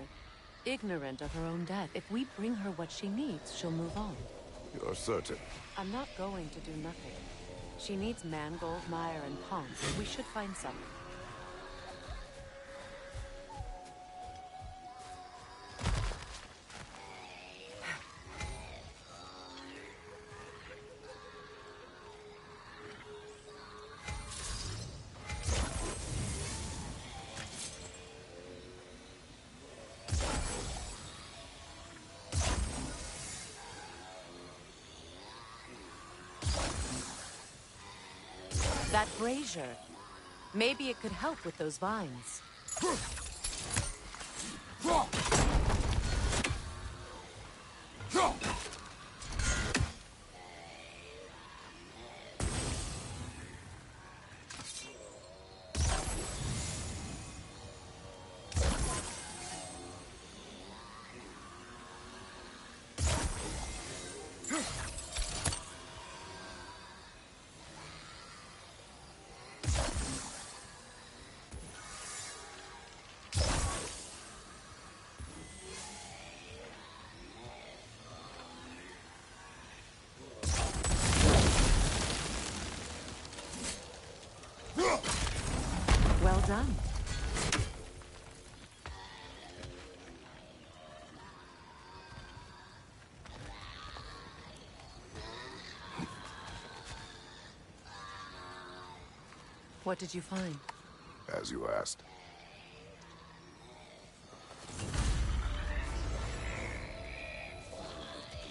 ignorant of her own death. If we bring her what she needs, she'll move on. You're certain? I'm not going to do nothing. She needs mangold, mire, and palm. We should find some. That brazier. Maybe it could help with those vines. Well done. What did you find? As you asked.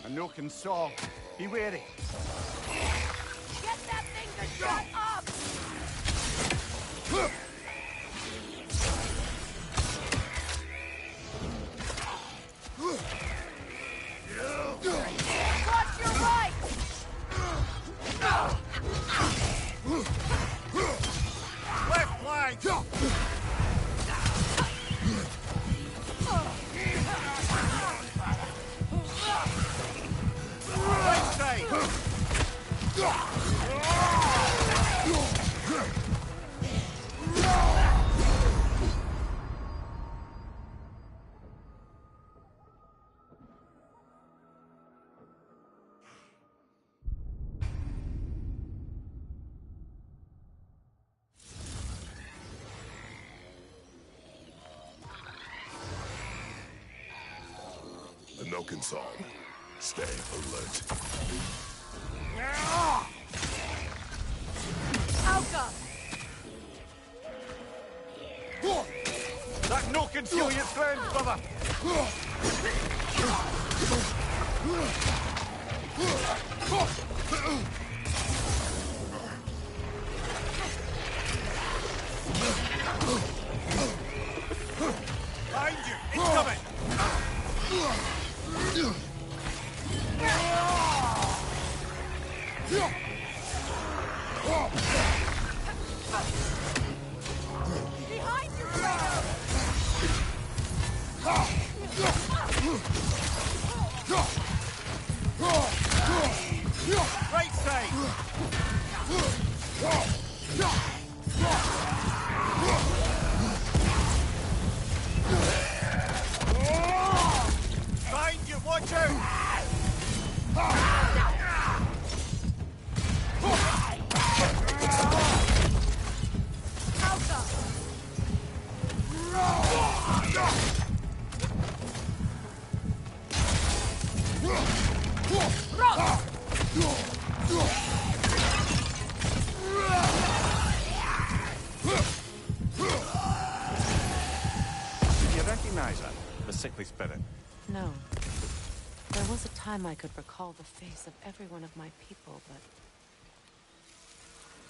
A Noken saw. Be wary. Get that thing to shut up! Watch your right! Left flank! Right side! The Noken song. Stay alert. Alka! That Noken kill your friend, brother! Behind you! Incoming! Behind you, Kratos! Right side! Behind you, watch out! Alka! Did you recognize her? The sickly spirit? No. There was a time I could recall the face of every one of my people, but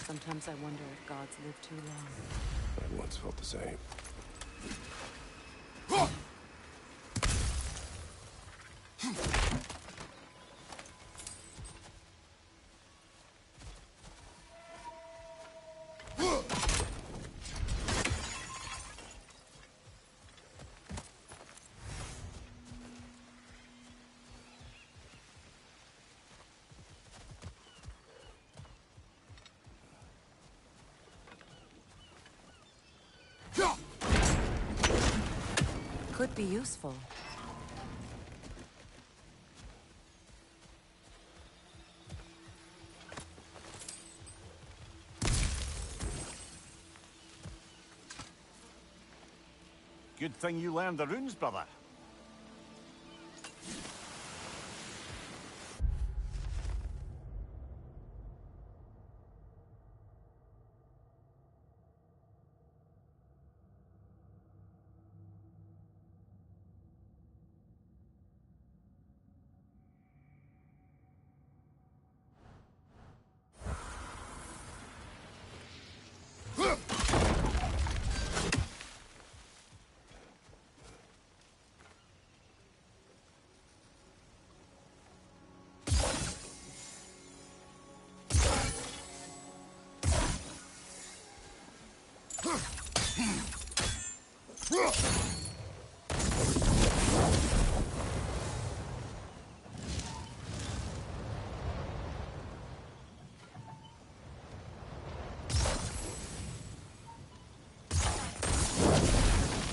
Sometimes I wonder if gods live too long. I once felt the same. Could be useful. Good thing you learned the runes, brother.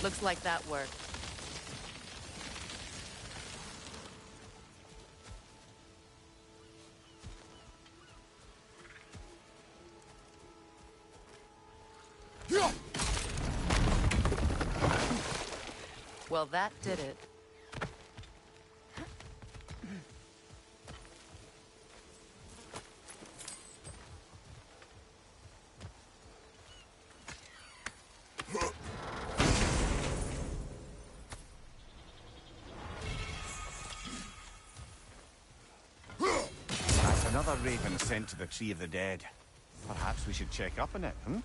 Looks like that worked. Well, that did it. That's another raven sent to the Tree of the Dead. Perhaps we should check up on it, hmm?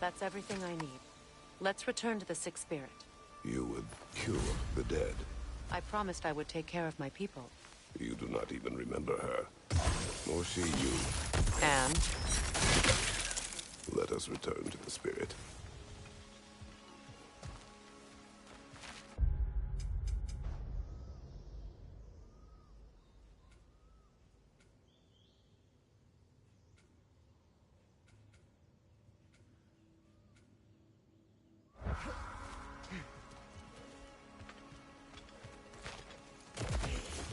That's everything I need. Let's return to the Sixth Spirit. You would cure the dead. I promised I would take care of my people. You do not even remember her. Nor she you. And? Let us return to the spirit.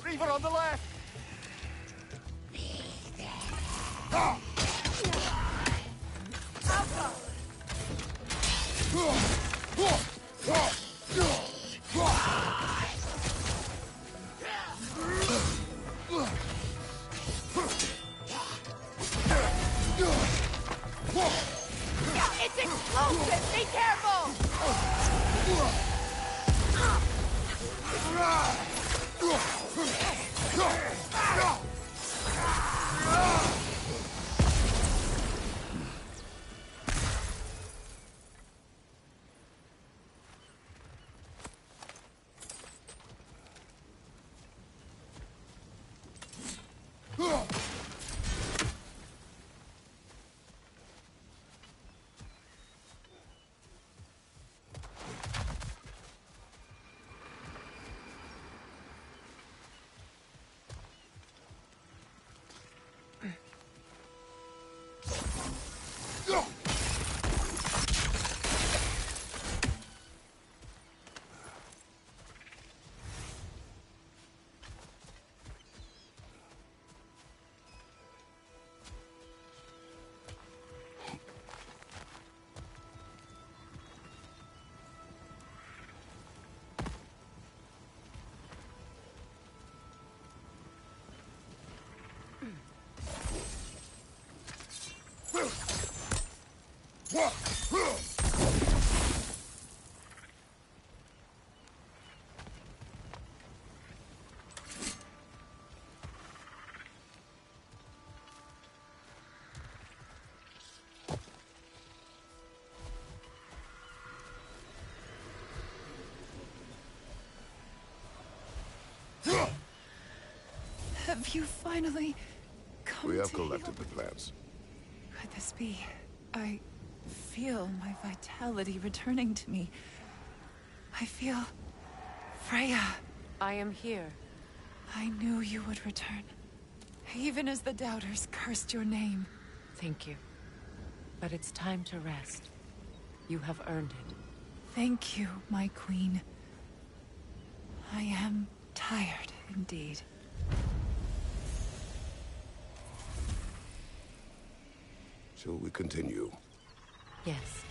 Reaver on the left! It's explosive! Be careful! Have you finally come We have to collected the plans. Could this be? I feel my vitality returning to me. I feel... Freya. I am here. I knew you would return. Even as the doubters cursed your name. Thank you. But it's time to rest. You have earned it. Thank you, my queen. I am tired indeed. Shall we continue? Yes.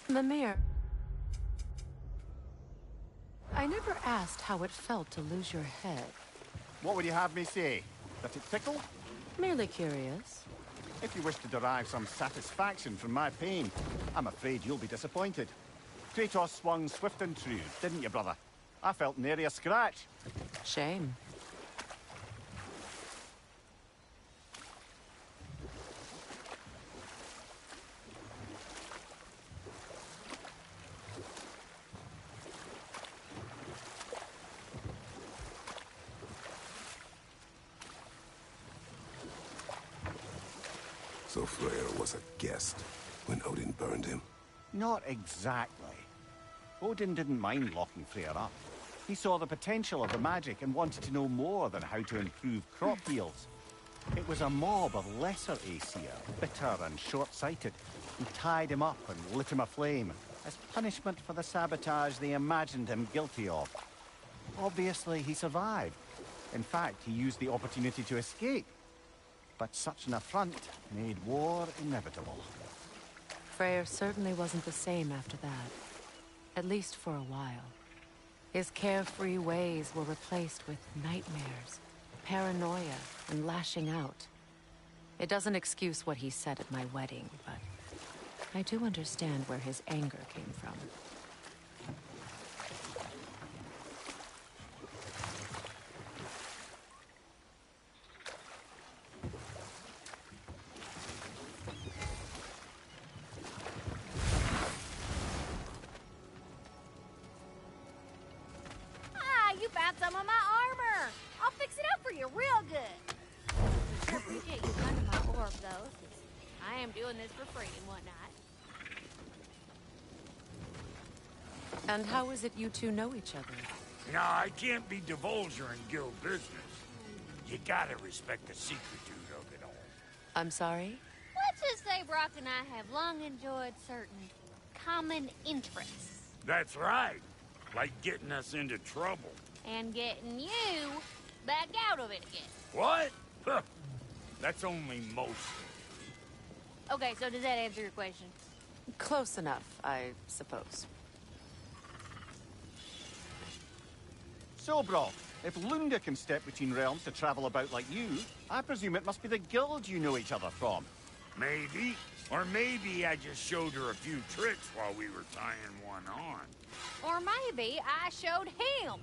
Mimir, I never asked how it felt to lose your head. What would you have me say? That it tickled? Merely curious. If you wish to derive some satisfaction from my pain, I'm afraid you'll be disappointed. Kratos swung swift and true, didn't you, brother? I felt nary a scratch. Shame. So Freya was a guest when Odin burned him? Not exactly. Odin didn't mind locking Freya up. He saw the potential of the magic and wanted to know more than how to improve crop yields. It was a mob of lesser Aesir, bitter and short-sighted, who tied him up and lit him aflame as punishment for the sabotage they imagined him guilty of. Obviously, he survived. In fact, he used the opportunity to escape. But such an affront made war inevitable. Freyr certainly wasn't the same after that. At least for a while. His carefree ways were replaced with nightmares. paranoia and lashing out. It doesn't excuse what he said at my wedding, but I do understand where his anger came from. Ah, you found some of my armor! I'll fix it up for you real good. I appreciate you finding my orb, though, since I am doing this for free and whatnot. And how is it you two know each other? No, I can't be divulging guild business. You gotta respect the secretude of it all. I'm sorry? Let's just say Brock and I have long enjoyed certain common interests. That's right. Like getting us into trouble. And getting you back out of it again. What? Huh. That's only most. Okay, so does that answer your question? Close enough, I suppose. So, Brock, if Lunda can step between realms to travel about like you, I presume it must be the guild you know each other from. Maybe. Or maybe I just showed her a few tricks while we were tying one on. Or maybe I showed him.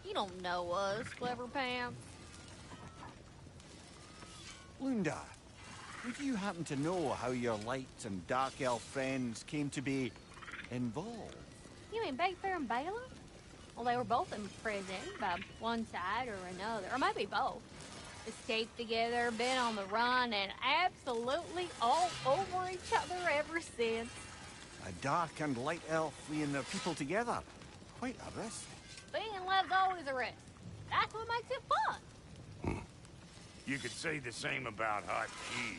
You don't know us, Clever Pam. Lunda, would you happen to know how your light and dark elf friends came to be involved? You mean Big Fair and Bela? Well, they were both in prison by one side or another, or maybe both. Escaped together, been on the run, and absolutely all over each other ever since. A dark and light elf fleeing their people together. Quite a risk. Being in love's always a risk. That's what makes it fun. You could say the same about Hot Key.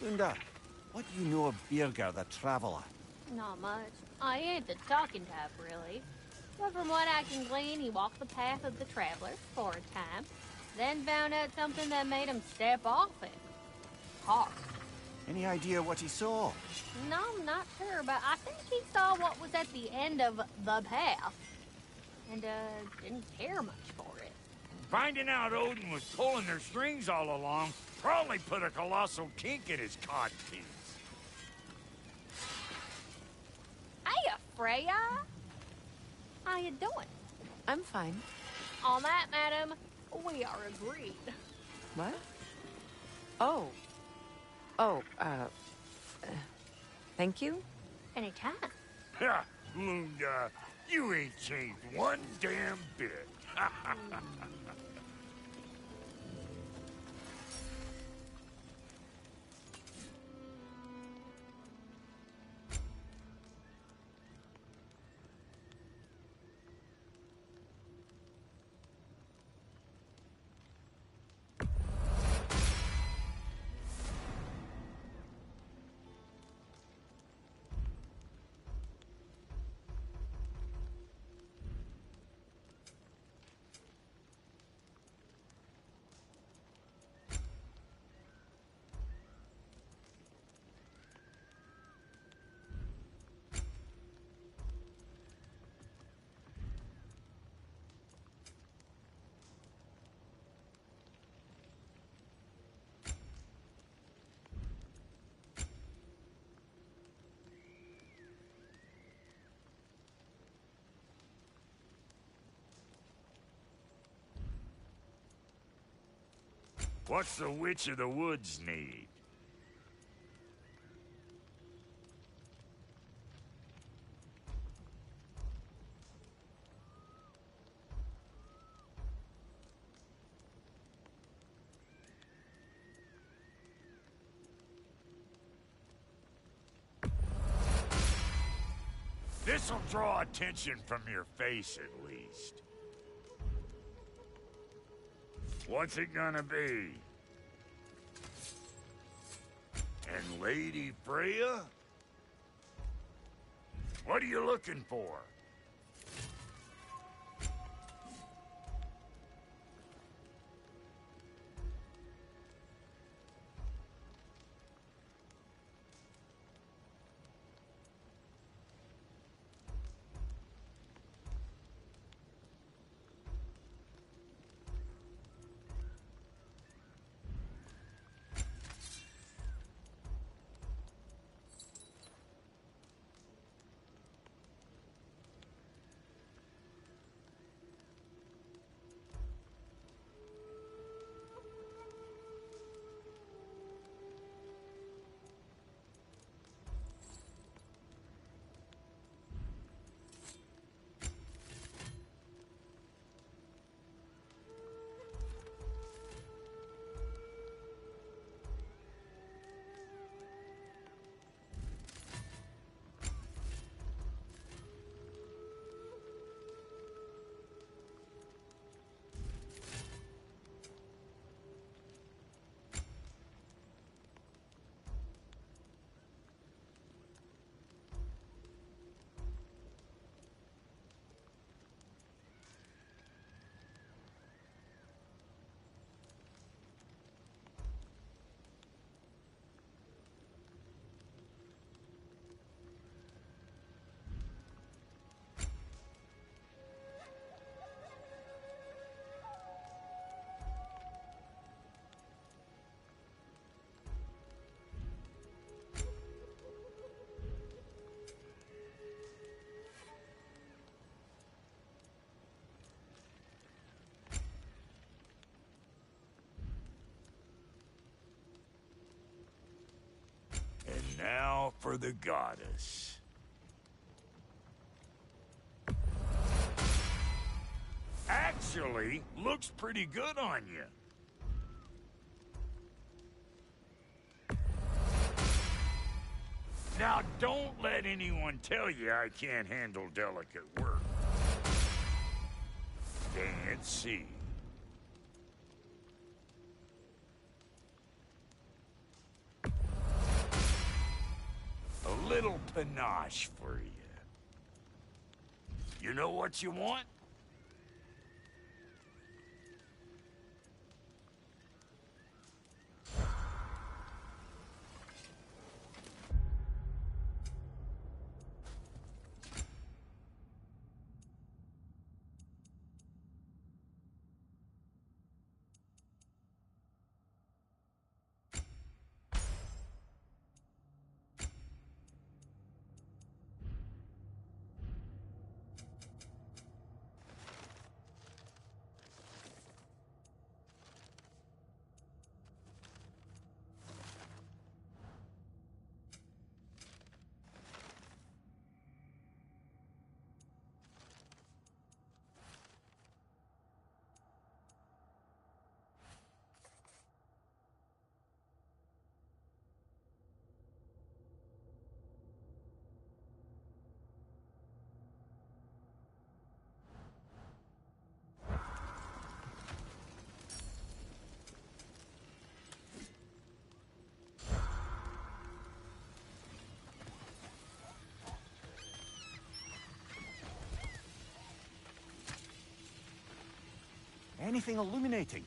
Lunda, what do you know of Birger the Traveler? Not much. I ain't the talking type, really. But from what I can glean, he walked the path of the traveler for a time, then found out something that made him step off it. Hard. Any idea what he saw? No, I'm not sure, but I think he saw what was at the end of the path. And, didn't care much for it. Finding out Odin was pulling their strings all along probably put a colossal kink in his codpiece. Hey, Freya! How you doing? I'm fine. On that, madam, we are agreed. What? Oh. Oh, thank you? Anytime. Ha! Lunda, you ain't changed one damn bit. What's the Witch of the Woods need? This'll draw attention from your face, at least. What's it gonna be? And Lady Freya? What are you looking for? for the goddess. Actually, looks pretty good on you. Now, don't let anyone tell you I can't handle delicate work. Can't see. A little panache for you. You know what you want? Anything illuminating?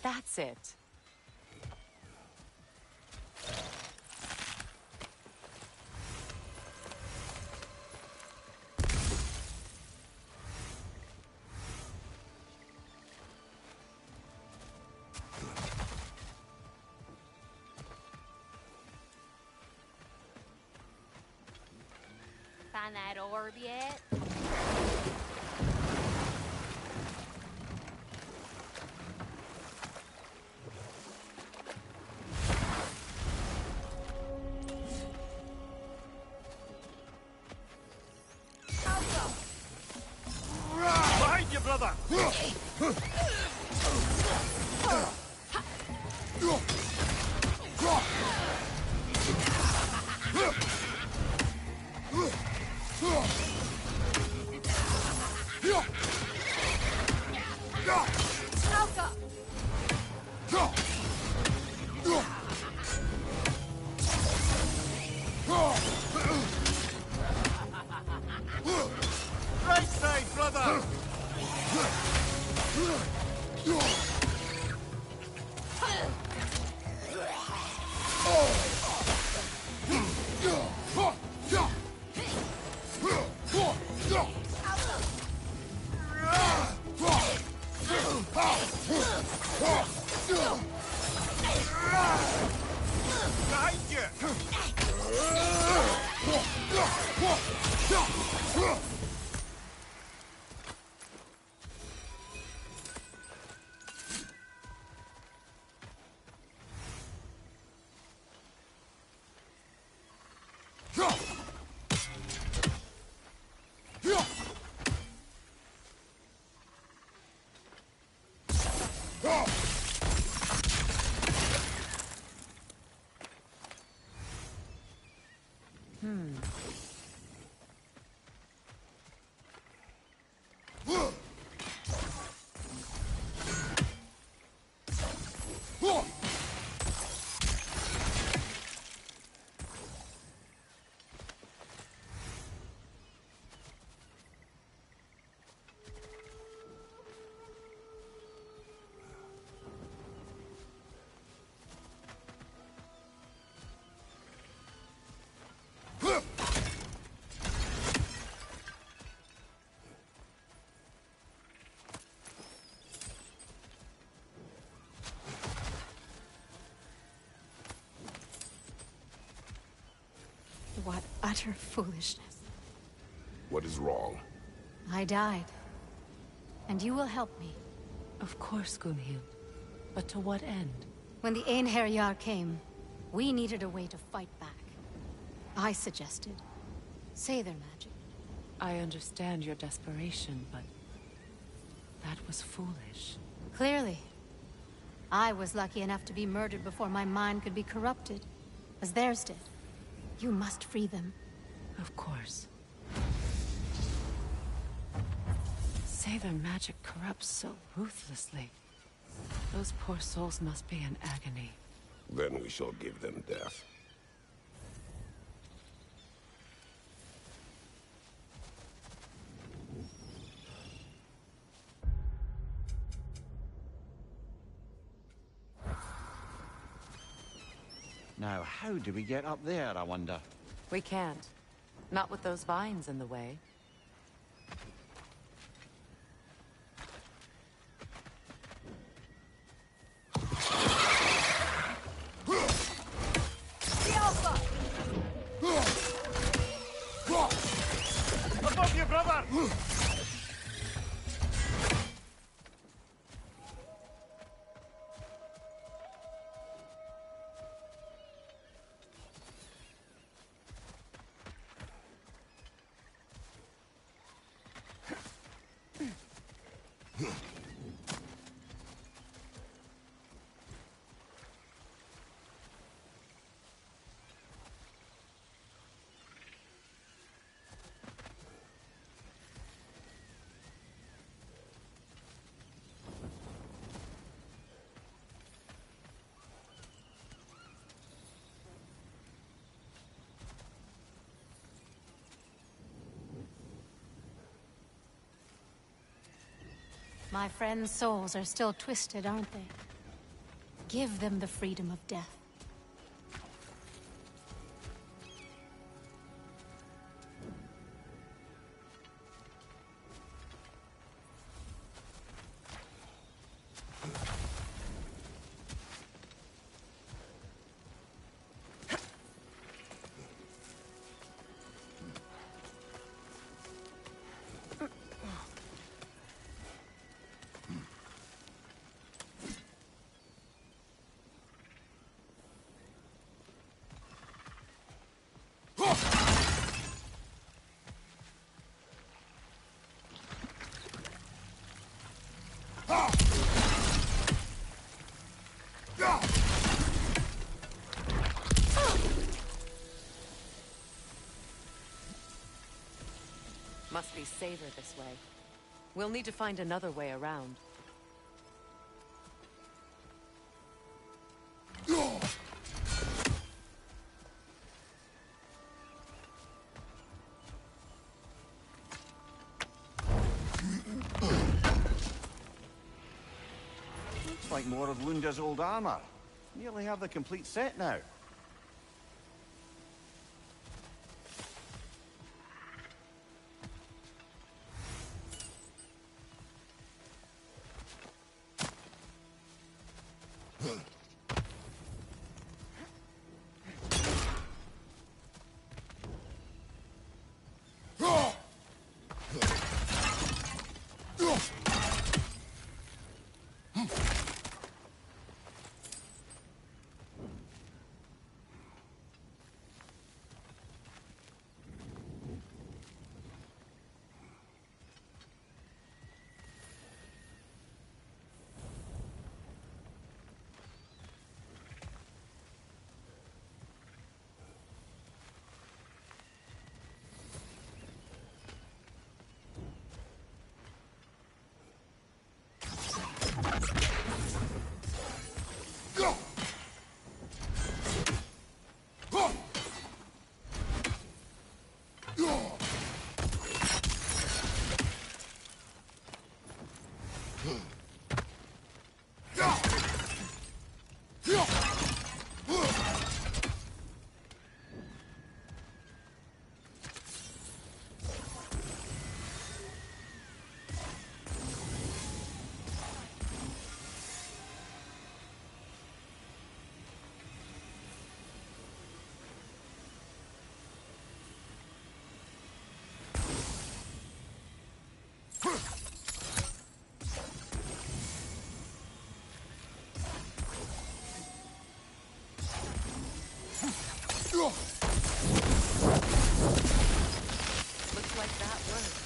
That's it. find that orb yet? Behind you, brother! Right side, brother! Behind you! What utter foolishness. What is wrong? I died. And you will help me. Of course, Gunhild. But to what end? When the Einherjar came, we needed a way to fight back. I suggested Seidr magic. I understand your desperation, but that was foolish. Clearly. I was lucky enough to be murdered before my mind could be corrupted, as theirs did. You must free them. Of course. Seidr magic corrupts so ruthlessly. Those poor souls must be in agony. Then we shall give them death. Now, how do we get up there, I wonder? We can't. Not with those vines in the way. Above you, brother! My friends' souls are still twisted, aren't they? Give them the freedom of death. Must be safer this way. We'll need to find another way around. Looks like more of Lunda's old armor. Nearly have the complete set now. Looks like that worked.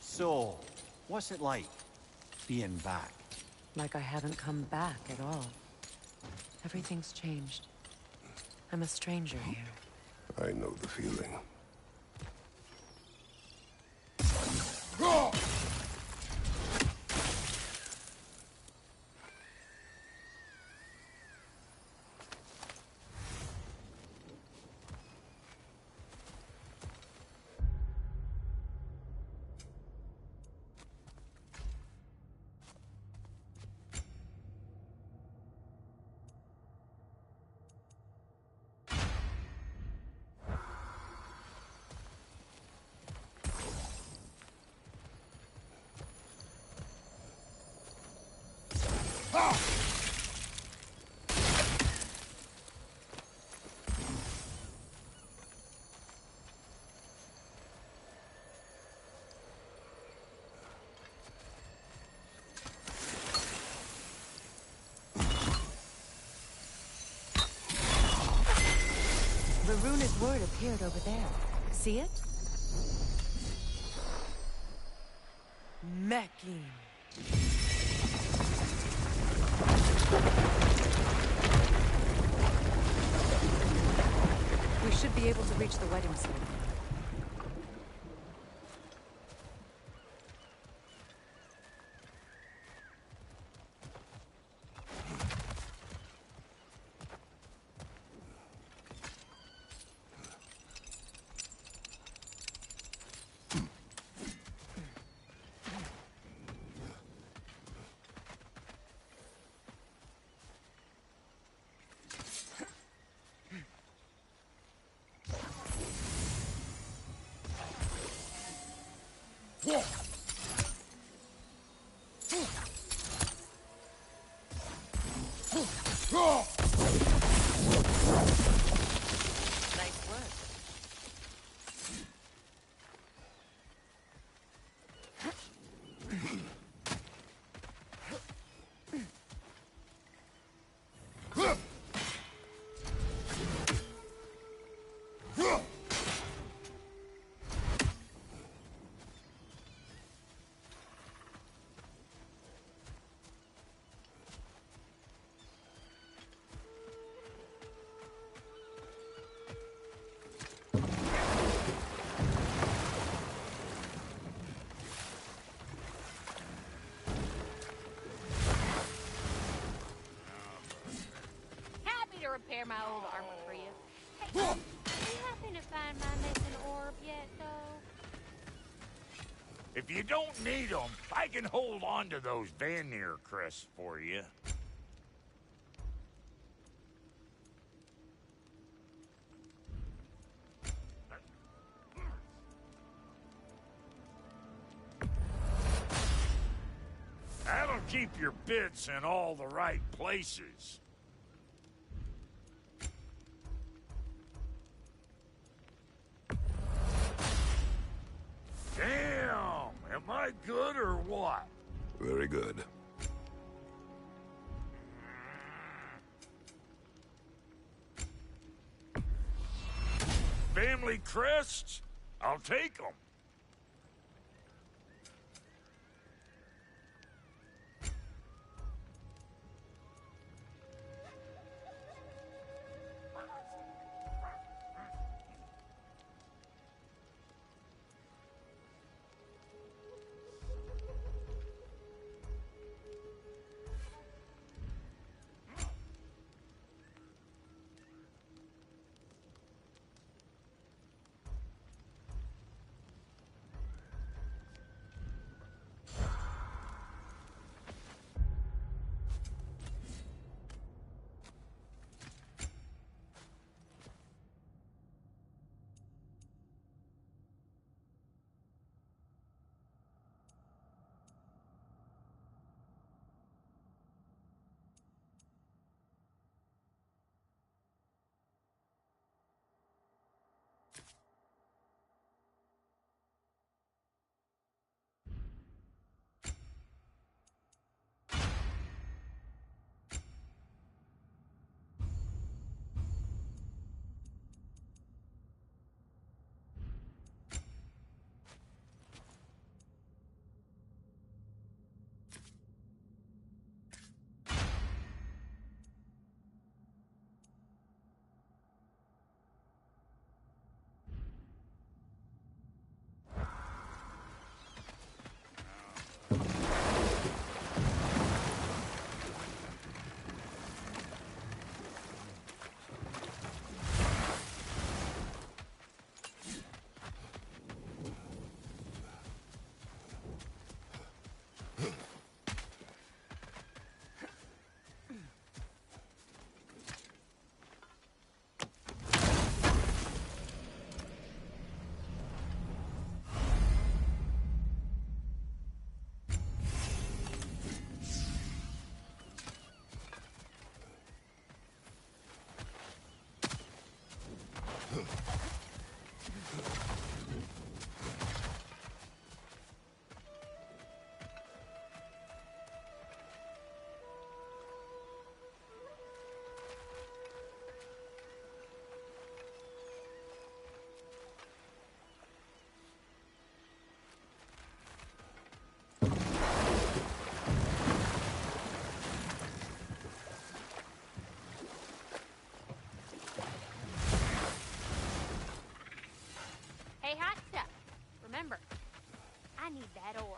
So, what's it like, being back? Like I haven't come back at all. Everything's changed. I'm a stranger here. I know the feeling. The runic word appeared over there. See it? Mecking. We should be able to reach the wedding ceremony. my old armor for you. Hey, do you happen to find my missing orb yet, though? If you don't need them, I can hold on to those Vanir crests for you. That'll keep your bits in all the right places. Damn! Am I good or what? Very good. Family crests? I'll take them. Hey, hot stuff. Remember, I need that orb.